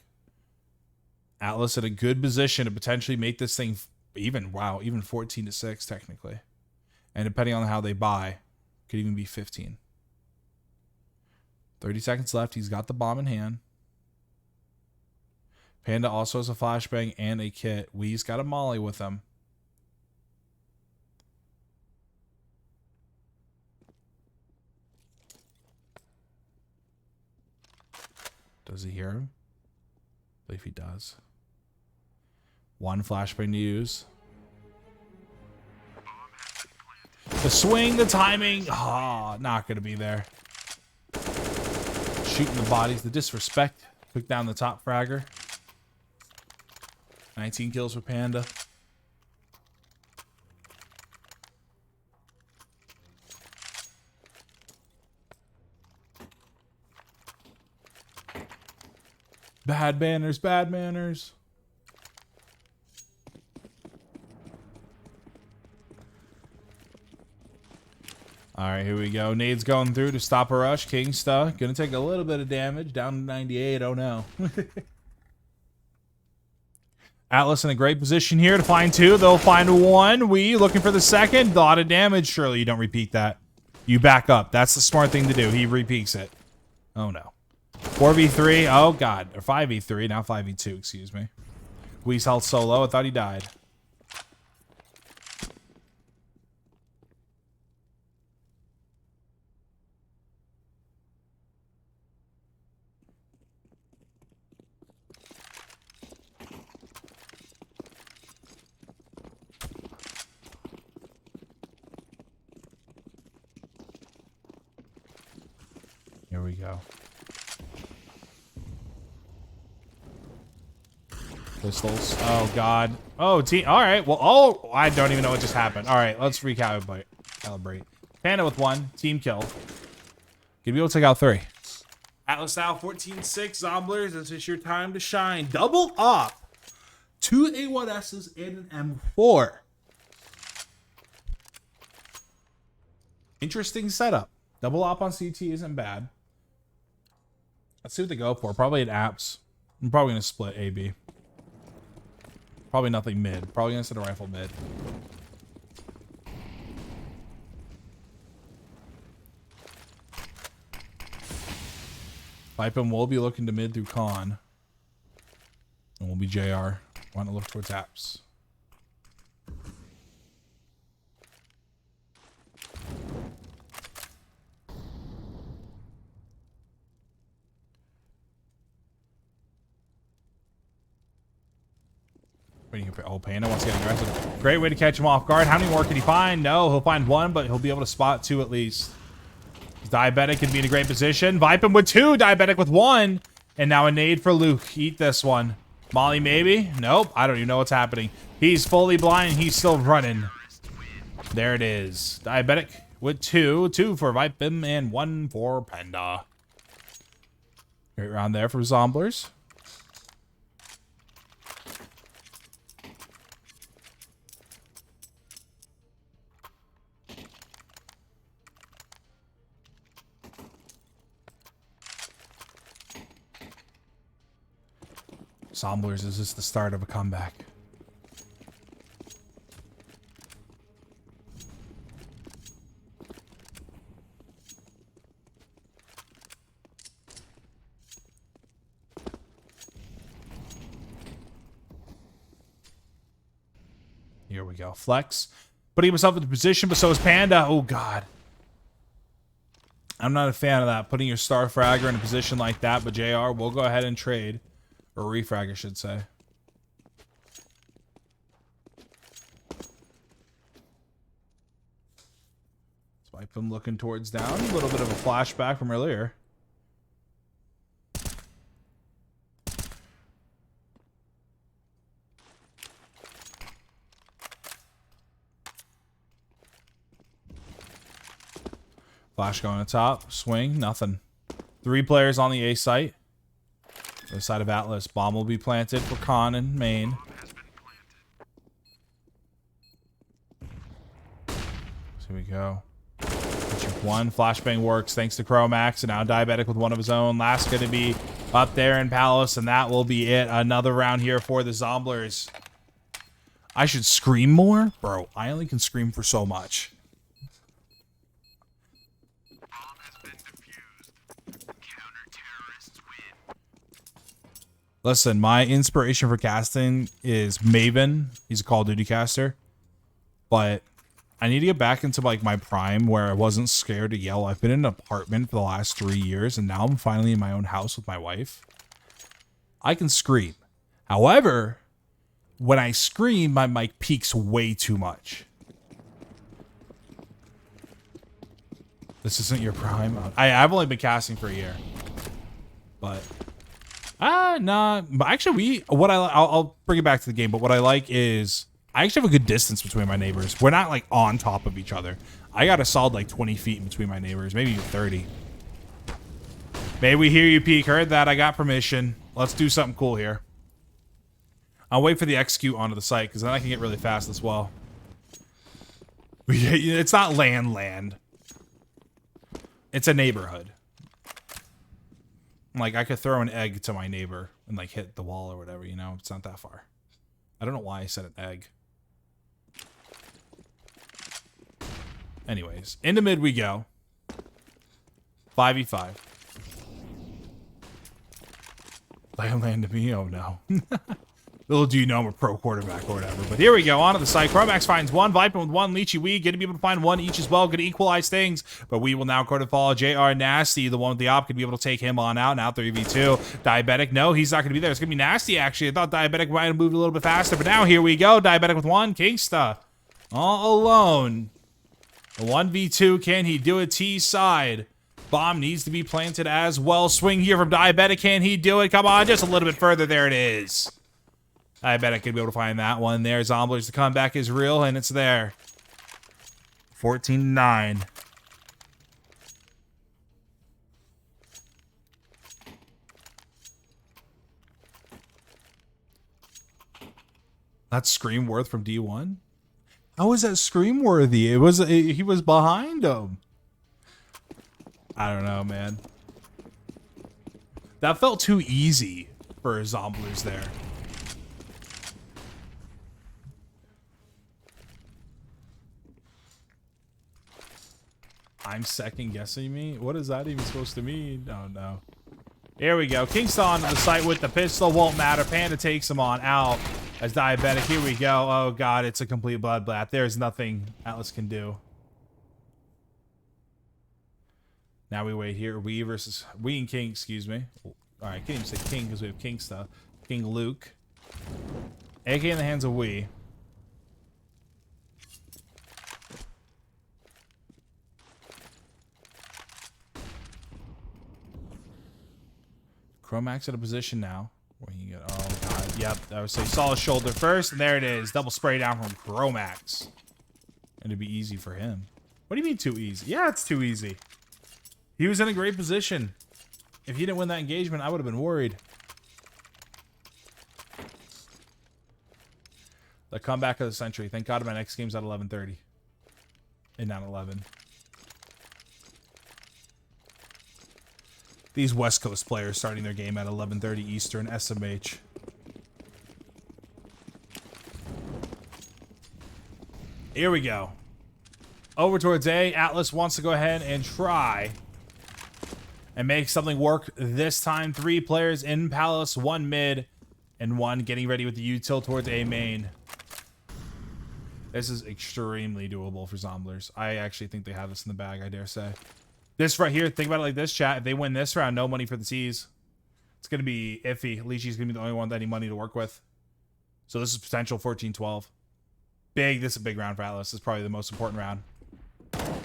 Atlas in a good position to potentially make this thing even, wow, even 14-6 technically. And depending on how they buy, could even be 15. 30 seconds left. He's got the bomb in hand. Panda also has a flashbang and a kit. Wee's got a molly with him. Does he hear him? I believe he does. One flashbang to use. The swing, the timing. Ah, not going to be there. Shooting the bodies, the disrespect. Took down the top fragger. 19 kills for Panda. Bad manners, bad manners. All right, here we go. Nade's going through to stop a rush. Kingsta gonna take a little bit of damage. Down to 98. Oh no. Atlas in a great position here to find two. They'll find one. We looking for the second. A lot of damage. Surely you don't repeat that. You back up. That's the smart thing to do. He repeats it. Oh no. 4v3. Oh god. Or 5v3. Now 5v2. Excuse me. Wee's held solo. I thought he died. Here we go. Pistols. Oh, God. Oh, team. All right. Well, oh, I don't even know what just happened. All right. Let's recalibrate. Panda with one. Team kill. Gonna be able to take out 3. Atlas now 14-6. Zomblers. This is your time to shine. Double up. 2 A1Ss and an M4. Interesting setup. Double op on CT isn't bad. Let's see what they go for. Probably an apps. I'm probably going to split AB. Probably nothing mid. Probably going to set a rifle mid. Vipem will be looking to mid through con. And we'll be JR. Want to look towards apps. Oh, Panda wants to get aggressive. Great way to catch him off guard. How many more can he find? No, he'll find one, but he'll be able to spot 2 at least. Diabetic can be in a great position. Vipem with 2. Diabetic with 1. And now a nade for Luke. Eat this one. Molly maybe? Nope. I don't even know what's happening. He's fully blind. He's still running. There it is. Diabetic with 2. 2 for Vipem and 1 for Panda. Great round there for Zomblers. Zomblers, is this the start of a comeback? Here we go. Flex. Putting himself into position, but so is Panda. Oh, God. I'm not a fan of that. Putting your star fragger in a position like that, but JR will go ahead and trade. Or refrag, I should say. Swipe him looking towards down. A little bit of a flashback from earlier. Flash going to top. Swing. Nothing. 3 players on the A site. The side of Atlas. Bomb will be planted for Con and Main. So here we go. One. Flashbang works thanks to Chromax. And now Diabetic with one of his own. Last going to be up there in Palace. And that will be it. Another round here for the Zomblers. I should scream more? Bro, I only can scream for so much. Listen, my inspiration for casting is Maven. He's a Call of Duty caster. But I need to get back into like my prime where I wasn't scared to yell. I've been in an apartment for the last 3 years, and now I'm finally in my own house with my wife. I can scream. However, when I scream, my mic peaks way too much. This isn't your prime. I've only been casting for a year. But... nah. But actually, I'll bring it back to the game. But what I like is I actually have a good distance between my neighbors. We're not like on top of each other. I got a solid like 20 feet in between my neighbors, maybe even 30. May we hear you, Peak? Heard that. I got permission. Let's do something cool here. I'll wait for the execute onto the site because then I can get really fast as well. It's not land. It's a neighborhood. Like, I could throw an egg to my neighbor and, like, hit the wall or whatever, you know? It's not that far. I don't know why I said an egg. Anyways, into mid we go. 5v5. Land to me? Oh, no. Little do you know I'm a pro quarterback or whatever. But here we go. On to the side. Chromax finds one. Viping with one. Lychee Wee. Going to be able to find one each as well. Going to equalize things. But we will now go to follow JR Nasty. The one with the op. Going to be able to take him on out. Now 3v2. Diabetic. No, he's not going to be there. It's going to be Nasty, actually. I thought Diabetic might have moved a little bit faster. But now here we go. Diabetic with one. Kingsta. All alone. 1v2. Can he do it? T side. Bomb needs to be planted as well. Swing here from Diabetic. Can he do it? Come on. Just a little bit further. There it is. I bet I could be able to find that one there. Zomblers, the comeback is real, and it's there. 14-9. That's scream worth from D1? How was that scream worthy? He was behind him. I don't know, man. That felt too easy for Zomblers there. I'm second guessing me? What is that even supposed to mean? Oh, no. Here we go. Kingston onto the site with the pistol. Won't matter. Panda takes him on out as Diabetic. Here we go. Oh, God. It's a complete bloodbath. There's nothing Atlas can do. Now we wait here. We and King, excuse me. All right. I can't even say King because we have King stuff. King Luke. AK in the hands of We. Chromax at a position now. Where you get, oh, God. Yep. I would say solid shoulder first. And there it is. Double spray down from Chromax. And it'd be easy for him. What do you mean too easy? Yeah, it's too easy. He was in a great position. If he didn't win that engagement, I would have been worried. The comeback of the century. Thank God my next game's at 11:30. And not 11. These West Coast players starting their game at 11:30 Eastern, SMH. Here we go. Over towards A. Atlas wants to go ahead and try and make something work this time. 3 players in Palace, 1 mid, and 1 getting ready with the util towards A main. This is extremely doable for Zomblers. I actually think they have this in the bag, I dare say. This right here, think about it like this, chat. If they win this round, no money for the T's. It's going to be iffy. Lychee's going to be the only one with any money to work with. So this is potential 14-12. Big. This is a big round for Atlas. This is probably the most important round.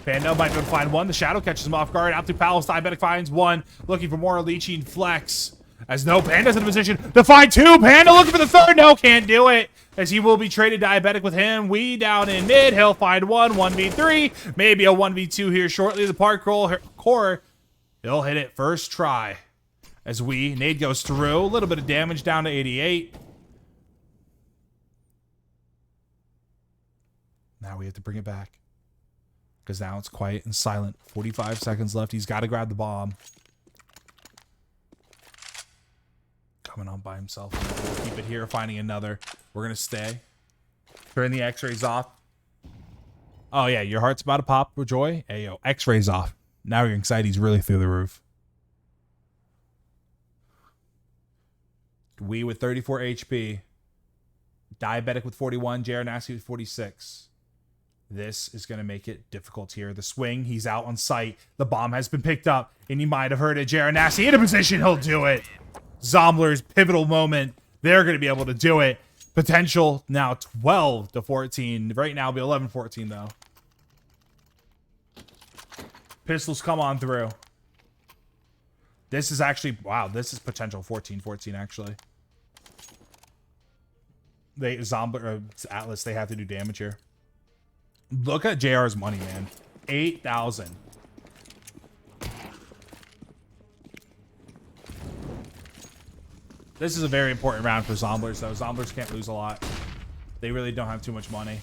Panda might be able to find one. The Shadow catches him off guard. Out through Palace. Diabetic finds one. Looking for more. Lychee and Flex. As no, Panda's in a position to find two. Panda looking for the third. No, can't do it. As he will be traded. Diabetic with him. We down in mid. He'll find one. 1v3. Maybe a 1v2 here shortly. The park roll core. He'll hit it first try. As nade goes through. A little bit of damage down to 88. Now we have to bring it back. Because now it's quiet and silent. 45 seconds left. He's got to grab the bomb. Coming on by himself. We'll keep it here. Finding another. We're going to stay. Turn the x-rays off. Oh, yeah. Your heart's about to pop with joy. Hey, yo. X-rays off. Now your anxiety's really through the roof. We with 34 HP. Diabetic with 41. JR Nasty with 46. This is going to make it difficult here. The swing, he's out on sight. The bomb has been picked up, and you might have heard it. JR Nasty in a position, he'll do it. Zomblers, pivotal moment. They're going to be able to do it. Potential now 12-14. Right now, it'll be 11-14, though. Pistols come on through. This is actually, wow, this is potential 14-14, actually. Atlas, they have to do damage here. Look at JR's money, man. 8,000. This is a very important round for Zomblers, though. Zomblers can't lose a lot. They really don't have too much money.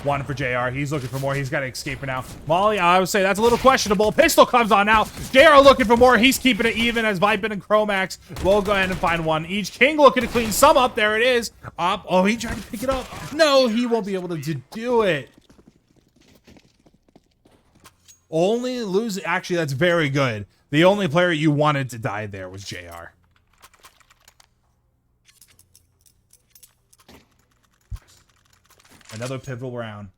One for JR. He's looking for more. He's got to escape for now. Molly, I would say that's a little questionable. Pistol comes on now. JR looking for more. He's keeping it even as Vipin and Chromax will go ahead and find one each. King looking to clean some up. There it is. Up. Oh, he tried to pick it up. No, he won't be able to do it. Only lose. Actually, that's very good. The only player you wanted to die there was JR. Another pivotal round.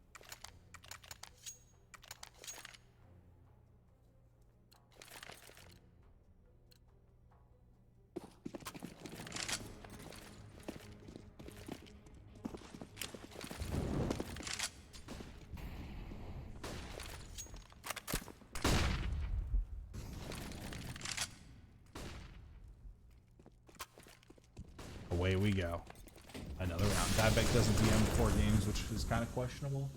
Away we go. Another round. Diabetic doesn't DM 4 games, which is kind of questionable.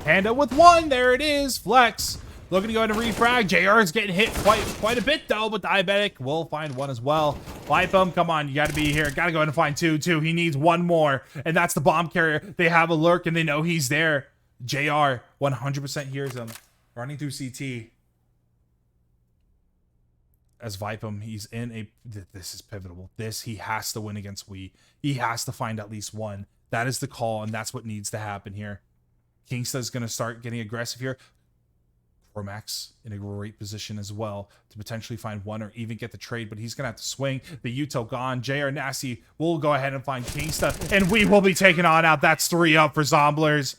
Panda with one. There it is. Flex. Looking to go into refrag. JR is getting hit quite a bit, though, but Diabetic will find one as well. Vipum, come on. You got to be here. Got to go ahead and find two. He needs one more, and that's the bomb carrier. They have a lurk, and they know he's there. JR 100% hears him. Running through CT. As Vipum, he's in a... This is pivotal. This, he has to win against Wii. He has to find at least one. That is the call, and that's what needs to happen here. Kingsta's going to start getting aggressive here. Chromax in a great position as well to potentially find one or even get the trade, but he's going to have to swing. The Util gone. JR Nasty will go ahead and find Kingsta, and we will be taking on out. That's 3 up for Zomblers.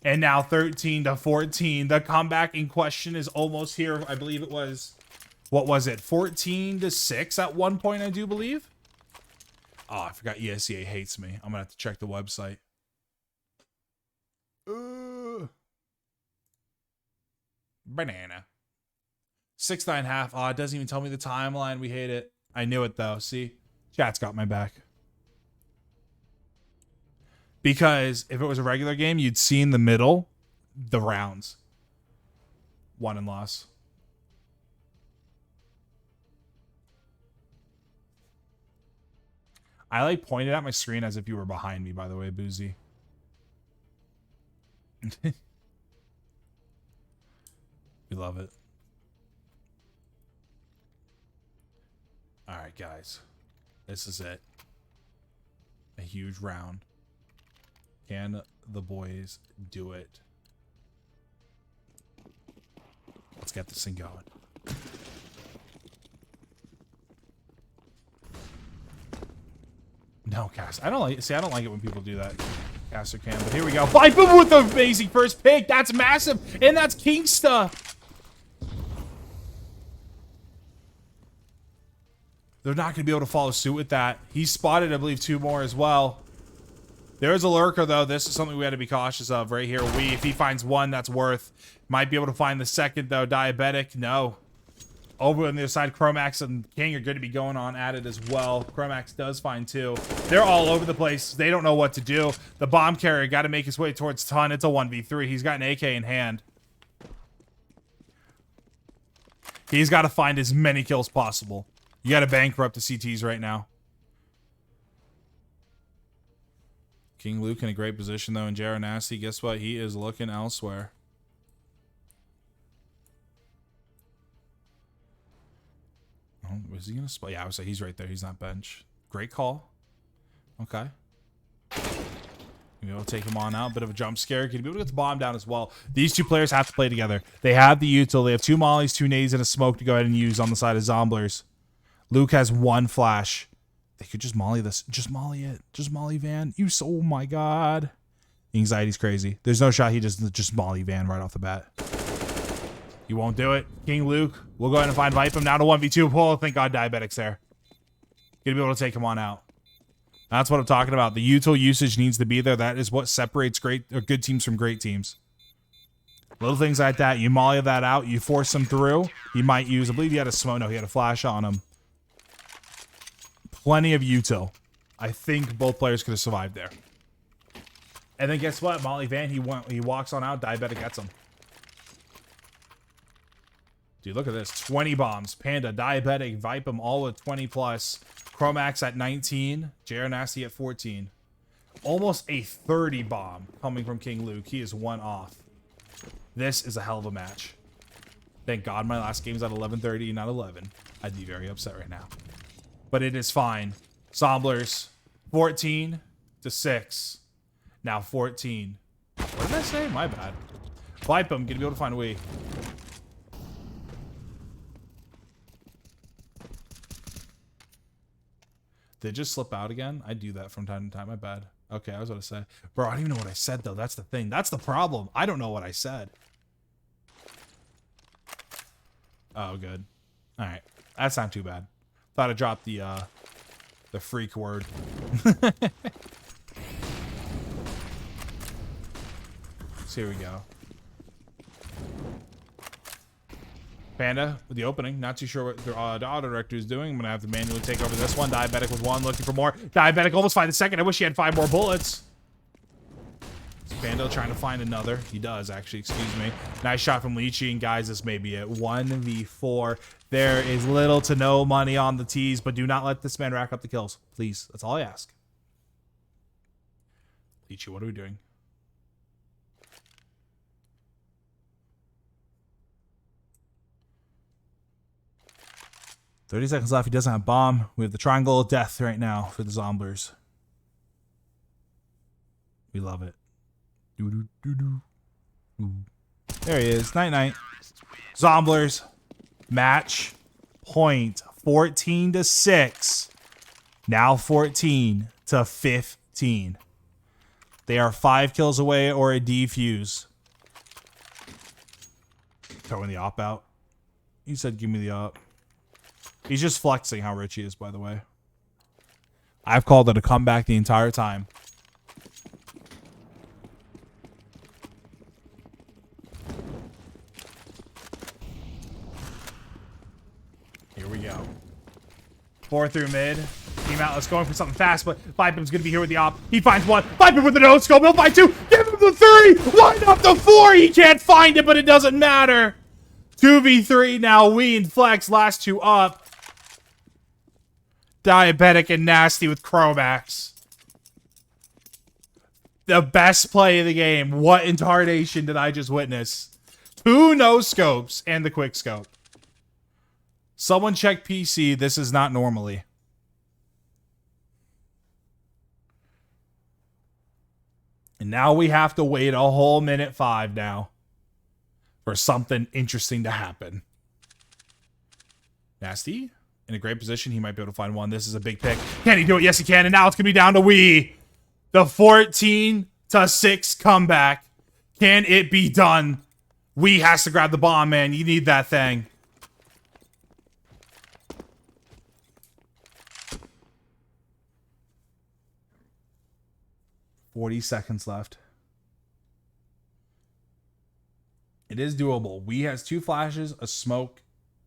And now 13-14. The comeback in question is almost here. I believe it was... What was it? 14-6 at one point, I do believe. Oh, I forgot ESEA hates me. I'm going to have to check the website. Banana. 6-9.5. Oh, it doesn't even tell me the timeline. We hate it. I knew it, though. See? Chat's got my back. Because if it was a regular game, you'd see in the middle the rounds. Won and loss. I like pointed at my screen as if you were behind me, by the way, Boozy. We love it. All right, guys. This is it. A huge round. Can the boys do it? Let's get this thing going. No, guys. I don't like it when people do that. Broadcaster can, but here we go. Viper with the amazing first pick. That's massive, and that's Kingsta. They're not going to be able to follow suit with that. He spotted, I believe, 2 more as well. There's a lurker, though. This is something we had to be cautious of right here. If he finds 1, that's worth. Might be able to find the second, though. Diabetic, no. Over on the other side, Chromax and King are going to be going on at it as well. Chromax does find 2. They're all over the place. They don't know what to do. The bomb carrier got to make his way towards Ton. It's a 1v3. He's got an AK in hand. He's got to find as many kills possible. You got to bankrupt the CTs right now. King Luke in a great position, though, and Jared Nasty, guess what? He is looking elsewhere. Oh, is he going to spot? Yeah, I would say he's right there. He's not bench. Great call. Okay. Be able to take him on out. Bit of a jump scare. Can you be able to get the bomb down as well? These 2 players have to play together. They have the util. They have 2 mollies, 2 nades, and a smoke to go ahead and use on the side of Zomblers. Luke has 1 flash. They could just molly this. Just molly it. Just molly Van. Oh my god. Anxiety's crazy. There's no shot he just molly Van right off the bat. He won't do it. King Luke. We'll go ahead and find Vipe him now to 1v2. Oh, thank god Diabetic's there. Gonna be able to take him on out. That's what I'm talking about. The util usage needs to be there. That is what separates good teams from great teams. Little things like that. You molly that out. You force him through. He might use, I believe he had a smoke. No, he had a flash on him. Plenty of util. I think both players could have survived there. And then guess what? Molly Van, he walks on out. Diabetic gets him. Dude, look at this. 20 bombs. Panda, Diabetic, Vipe him all with 20 plus. Chromax at 19. JR Nasty at 14. Almost a 30 bomb coming from King Luke. He is 1 off. This is a hell of a match. Thank God my last game's at 11:30, not 11. I'd be very upset right now. But it is fine. Zomblers, 14-6. Now 14. What did I say? My bad. Vipe him. Gonna be able to find a way. Did it just slip out again? I do that from time to time. My bad. Okay, I was about to say. Bro, I don't even know what I said, though. That's the thing. That's the problem. I don't know what I said. Oh, good. All right. That's not too bad. Thought I dropped the freak word. So here we go. Panda with the opening. Not too sure what the auto director is doing. I'm going to have to manually take over this one. Diabetic with 1. Looking for more. Diabetic almost find the second. I wish he had 5 more bullets. Panda trying to find another. He does, actually. Excuse me. Nice shot from Leechy. And guys, this may be it. 1v4. There is little to no money on the tees, but do not let this man rack up the kills. Please. That's all I ask. Leechy, what are we doing? $30 seconds left. He doesn't have bomb. We have the triangle of death right now for the Zomblers. We love it. There he is. Night-night. Zomblers. Match point. 14-6. Now 14-15. They are 5 kills away or a defuse. Throwing the op out. He said, give me the op. He's just flexing how rich he is, by the way. I've called it a comeback the entire time. Here we go. 4 through mid. Team Atlas going for something fast, but Vipim's going to be here with the op. He finds 1. Vipim with the no scope. He'll find 2. Give him the 3. Line up the 4. He can't find it, but it doesn't matter. 2v3 now. We and Flex, last 2 up. Diabetic and Nasty with Chromax. The best play of the game. What incarnation did I just witness? 2 no scopes and the quick scope. Someone check PC. This is not normally. And now we have to wait a whole minute 5 now for something interesting to happen. Nasty in a great position. He might be able to find 1. This is a big pick. Can he do it? Yes, he can. And now it's going to be down to we. The 14 to 6 comeback. Can it be done? We has to grab the bomb, man. You need that thing. $40 left. It is doable. We has 2 flashes, a smoke,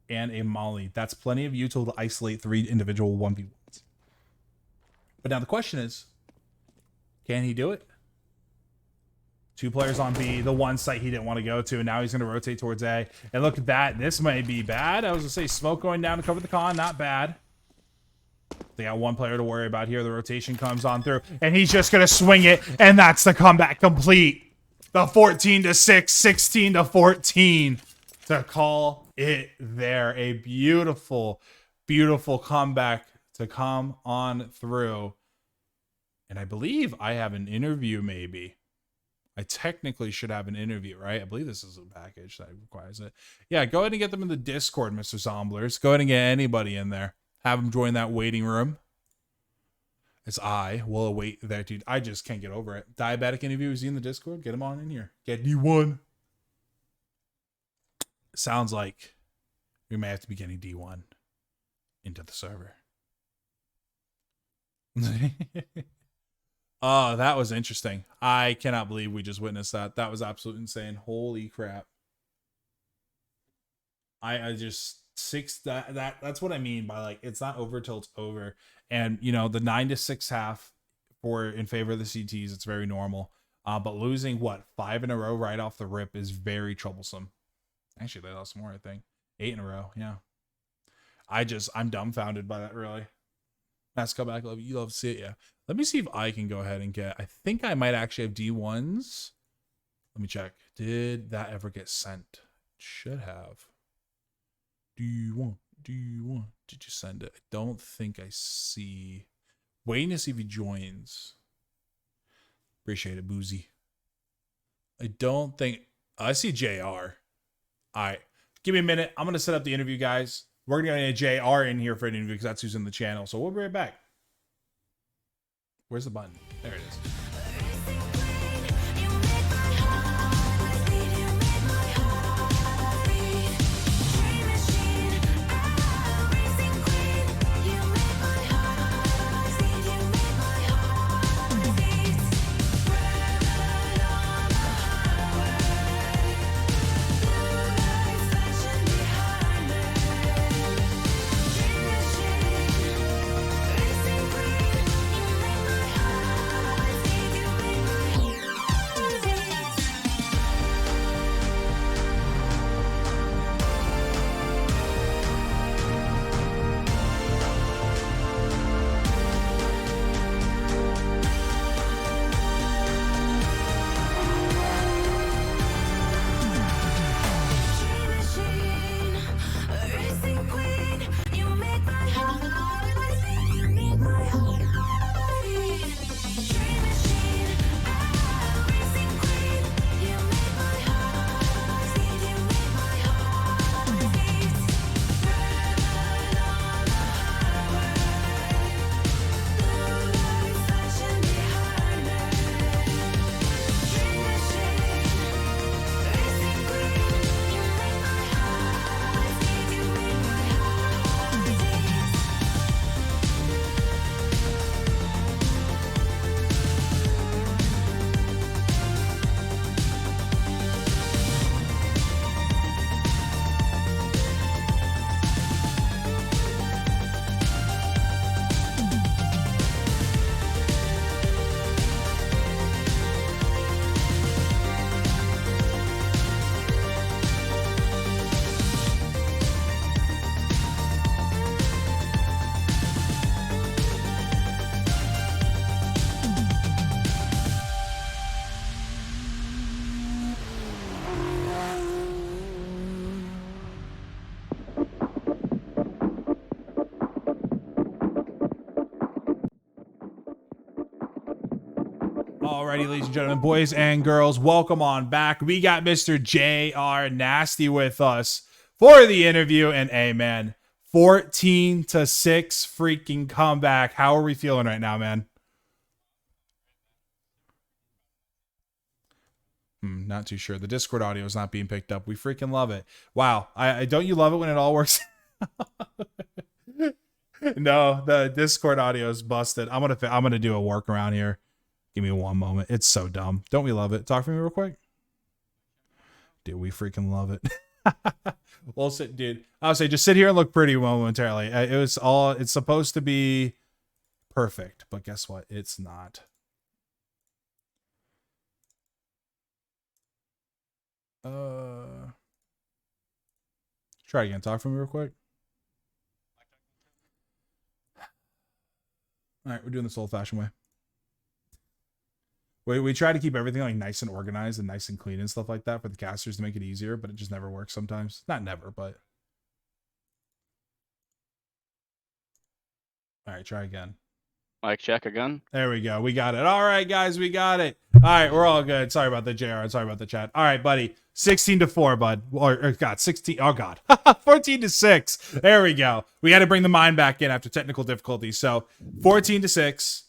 and a molly. That's plenty of util to isolate 3 individual 1v1s. But now the question is, can he do it? 2 players on B, the one site he didn't want to go to, and now he's going to rotate towards A. And look at that. This may be bad. I was going to say smoke going down to cover the con. Not bad. They got 1 player to worry about here. The rotation comes on through, and he's just going to swing it, and that's the comeback complete. The 14-6, 16-14 to call it there. A beautiful, beautiful comeback to come on through. And I believe I have an interview, maybe. I technically should have an interview, right? I believe this is a package that requires it. Yeah, go ahead and get them in the Discord, Mr. Zomblers. Go ahead and get anybody in there. Have them join that waiting room. As I will await that, dude. I just can't get over it. Diabetic interview, is he in the Discord? Get him on in here. Get D1. Sounds like we may have to be getting D1 into the server. Oh, that was interesting. I cannot believe we just witnessed that. That was absolutely insane. Holy crap. I just that's what I mean by, like, it's not over till it's over. And you know, the 9-6 half in favor of the CTs, it's very normal. But losing 5 in a row right off the rip is very troublesome. Actually, they lost more, I think. 8 in a row, yeah. I'm dumbfounded by that, really. Let's go back. You love to see it, yeah. Let me see if I can go ahead and I think I might actually have D1s. Let me check. Did that ever get sent? Should have. D1. Did you send it? I don't think I see. Waiting to see if he joins. Appreciate it, Boozy. I don't think. I see JR. All right. Give me a minute. I'm going to set up the interview, guys. We're going to get a JR in here for an interview because that's who's in the channel. So we'll be right back. Where's the button? There it is. Alrighty, ladies and gentlemen, boys and girls, welcome on back. We got Mr. JR Nasty with us for the interview, and amen. 14-6 freaking comeback. How are we feeling right now, man? Not too sure. The Discord audio is not being picked up. We freaking love it. Wow. I don't you love it when it all works? No, the Discord audio is busted. I'm gonna do a workaround here. Give me one moment. It's so dumb. Don't we love it? Talk for me real quick. Dude, we freaking love it. Well, sit, dude. I would say just sit here and look pretty momentarily. It's supposed to be perfect, but guess what? It's not. Try again. Talk for me real quick. All right, we're doing this old-fashioned way. We try to keep everything like nice and organized and nice and clean and stuff like that for the casters to make it easier, but it just never works sometimes. Not never, but. All right, try again. Mic check again. There we go. We got it. All right, guys, we got it. All right, we're all good. Sorry about the JR. Sorry about the chat. All right, buddy. 16-4, bud. Or God, 16. Oh, God. 14-6. There we go. We had to bring the mind back in after technical difficulties. So 14-6.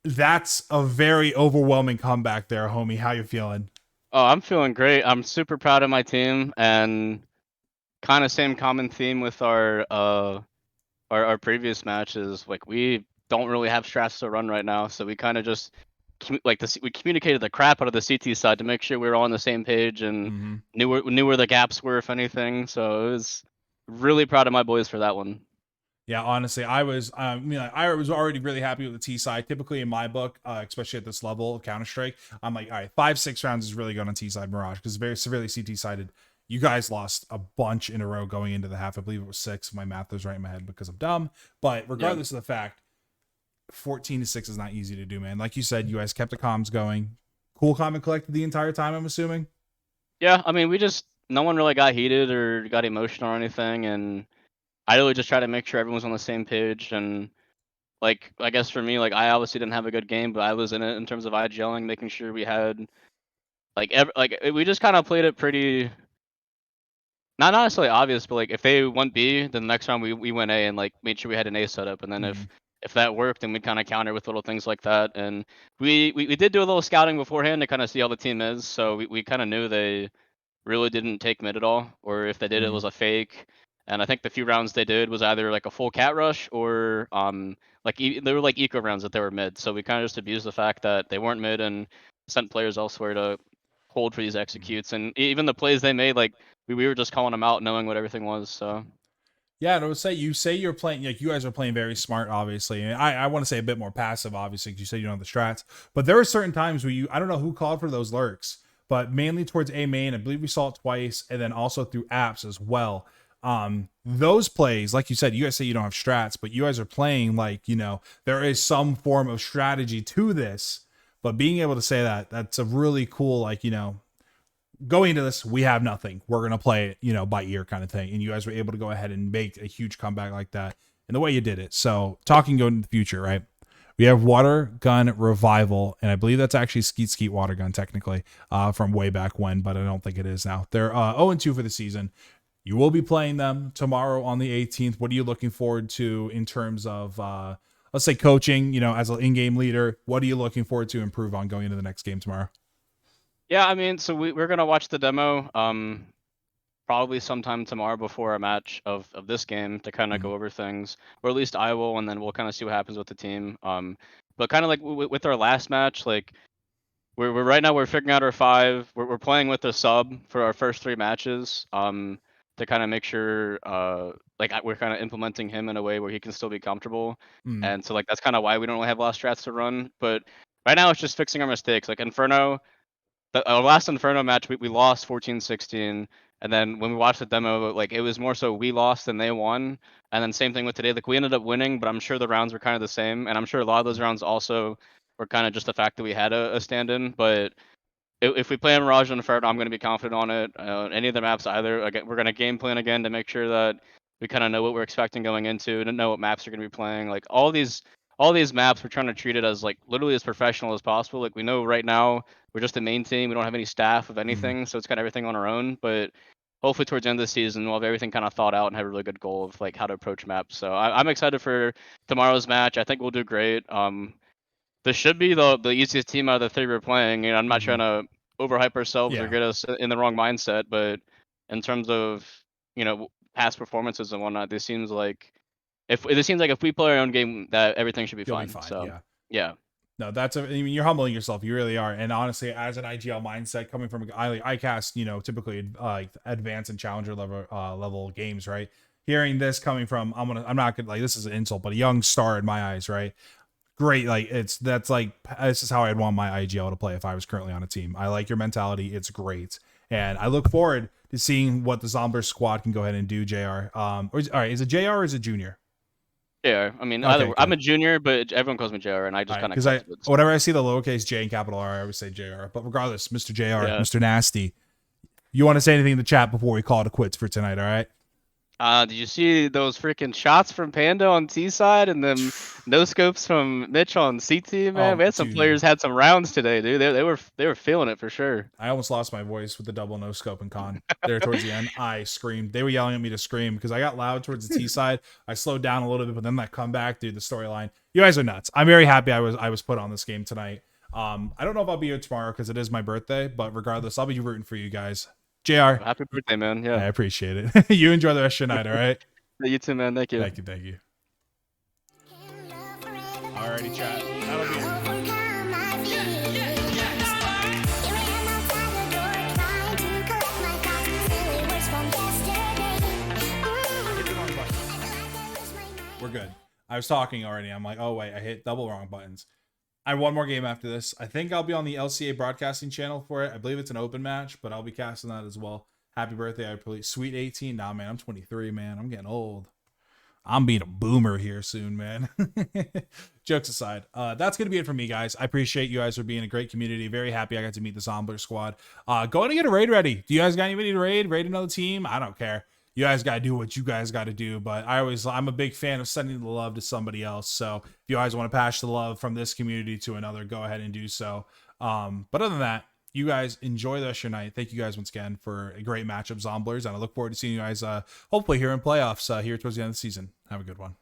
That's a very overwhelming comeback there, homie. How you feeling? Oh, I'm feeling great. I'm super proud of my team, and kind of same common theme with our previous matches. Like, we don't really have strats to run right now, so we kind of just we communicated the crap out of the CT side to make sure we were all on the same page and knew where the gaps were, if anything. So it was really proud of my boys for that one. Yeah, honestly, I was already really happy with the T side. Typically in my book, especially at this level of Counter-Strike, I'm like, all right, 5-6 rounds is really good on T side Mirage because very severely CT sided. You guys lost a bunch in a row going into the half. I believe it was 6. My math is right in my head because I'm dumb. But regardless of the fact, 14-6 is not easy to do, man. Like you said, you guys kept the comms going. Cool, calm, and collected the entire time, I'm assuming. Yeah, I mean, no one really got heated or got emotional or anything, and I really just try to make sure everyone's on the same page. And like, I guess for me, like, I obviously didn't have a good game, but I was in it in terms of IGLing, making sure we had we just kind of played it pretty, not necessarily obvious, but like if they went B, then the next round we went A and like made sure we had an A setup, and then if that worked, then we'd kind of counter with little things like that. And we did do a little scouting beforehand to kind of see how the team is, so we kind of knew they really didn't take mid at all, or if they did, it was a fake. And I think the few rounds they did was either like a full cat rush or they were like eco rounds that they were mid. So we kind of just abused the fact that they weren't mid and sent players elsewhere to hold for these executes. And even the plays they made, like we were just calling them out, knowing what everything was. So yeah, and I would say you're playing, like, you guys are playing very smart, obviously. And I want to say a bit more passive, obviously, because you said you don't have the strats. But there are certain times where I don't know who called for those lurks, but mainly towards A main, I believe we saw it twice, and then also through apps as well. Those plays, like you said, you guys say you don't have strats, but you guys are playing like, there is some form of strategy to this. But being able to say that's a really cool, like, going into this, we have nothing. We're going to play it, by ear kind of thing. And you guys were able to go ahead and make a huge comeback like that in the way you did it. So talking going into the future, right? We have Water Gun Revival, and I believe that's actually Skeet Skeet Water Gun technically from way back when, but I don't think it is now. They're 0-2 for the season. You will be playing them tomorrow on the 18th. What are you looking forward to in terms of, let's say, coaching, as an in-game leader? What are you looking forward to improve on going into the next game tomorrow? yeah, I mean, so we're gonna watch the demo probably sometime tomorrow before a match of this game to kind of go over things, or at least I will, and then we'll kind of see what happens with the team. But kind of like with our last match, like we're right now we're figuring out our 5. We're playing with a sub for our first 3 matches. To kind of make sure we're kind of implementing him in a way where he can still be comfortable. And so like that's kind of why we don't really have a lot of strats to run. But right now it's just fixing our mistakes. Like Inferno, our last Inferno match, we lost 14-16, and then when we watched the demo, like it was more so we lost than they won. And then same thing with today, like we ended up winning, but I'm sure the rounds were kind of the same, and I'm sure a lot of those rounds also were kind of just the fact that we had a stand-in. But if we play on Mirage and Inferno, I'm going to be confident on it. Any of the maps either, again, we're going to game plan again to make sure that we kind of know what we're expecting going into and know what maps are going to be playing. Like all these maps, we're trying to treat it as like literally as professional as possible. Like we know right now we're just a main team. We don't have any staff of anything, so it's got everything on our own. But hopefully towards the end of the season, we'll have everything kind of thought out and have a really good goal of like how to approach maps. So I'm excited for tomorrow's match. I think we'll do great. This should be the easiest team out of the 3 we're playing. I'm not trying to overhype ourselves Yeah. or get us in the wrong mindset. But in terms of past performances and whatnot, this seems like if we play our own game, that everything should be You'll be fine. fine. So Yeah. yeah. No, I mean, you're humbling yourself. You really are. And honestly, as an IGL mindset coming from I cast, typically like advanced and challenger level games, right? Hearing this coming from, I'm not gonna like, this is an insult, but a young star in my eyes, right? Great. Like this is how I'd want my IGL to play if I was currently on a team. I like your mentality. It's great. And I look forward to seeing what the Zomblers squad can go ahead and do, JR. All right. Is it JR or is it Junior? JR. I mean, Okay, I'm good. a junior, but everyone calls me JR, and I just kind of Because whenever I see the lowercase J and capital R, I always say JR. But regardless, Mr. JR, Yeah. Mr. Nasty, you want to say anything in the chat before we call it quits for tonight? All right. Did you see those freaking shots from Panda on T side and then no scopes from Mitch on CT? Man, we had some Dude. players had some rounds today, dude. They were feeling it for sure. I almost lost my voice with the double no scope and con there towards the end. I screamed. They were yelling at me to scream because I got loud towards the T side. I slowed down a little bit, but then that comeback, dude, the storyline. You guys are nuts. I'm very happy I was put on this game tonight. I don't know if I'll be here tomorrow because it is my birthday, but regardless, I'll be rooting for you guys. JR. Happy birthday, man. Yeah. I appreciate it. You enjoy the rest of your night, all right? You too, man. Thank you. Thank you. Alrighty, chat. That'll be it. We're good. I was talking already. I'm like, oh wait, I hit double wrong buttons. I have one more game after this. I think I'll be on the LCA-Broadcasting channel for it. I believe it's an open match, but I'll be casting that as well. Happy birthday, I believe. Sweet 18. Nah, man, I'm 23, man. I'm getting old. I'm being a boomer here soon, man. Jokes aside, that's going to be it for me, guys. I appreciate you guys for being a great community. Very happy I got to meet the Zomblers squad. Go and get a raid ready. Do you guys got anybody to raid? Raid another team? I don't care. You guys got to do what you guys got to do. But I'm a big fan of sending the love to somebody else. So if you guys want to pass the love from this community to another, go ahead and do so. But other than that, you guys enjoy the rest of your night. Thank you guys once again for a great matchup, Zomblers. And I look forward to seeing you guys hopefully here in playoffs here towards the end of the season. Have a good one.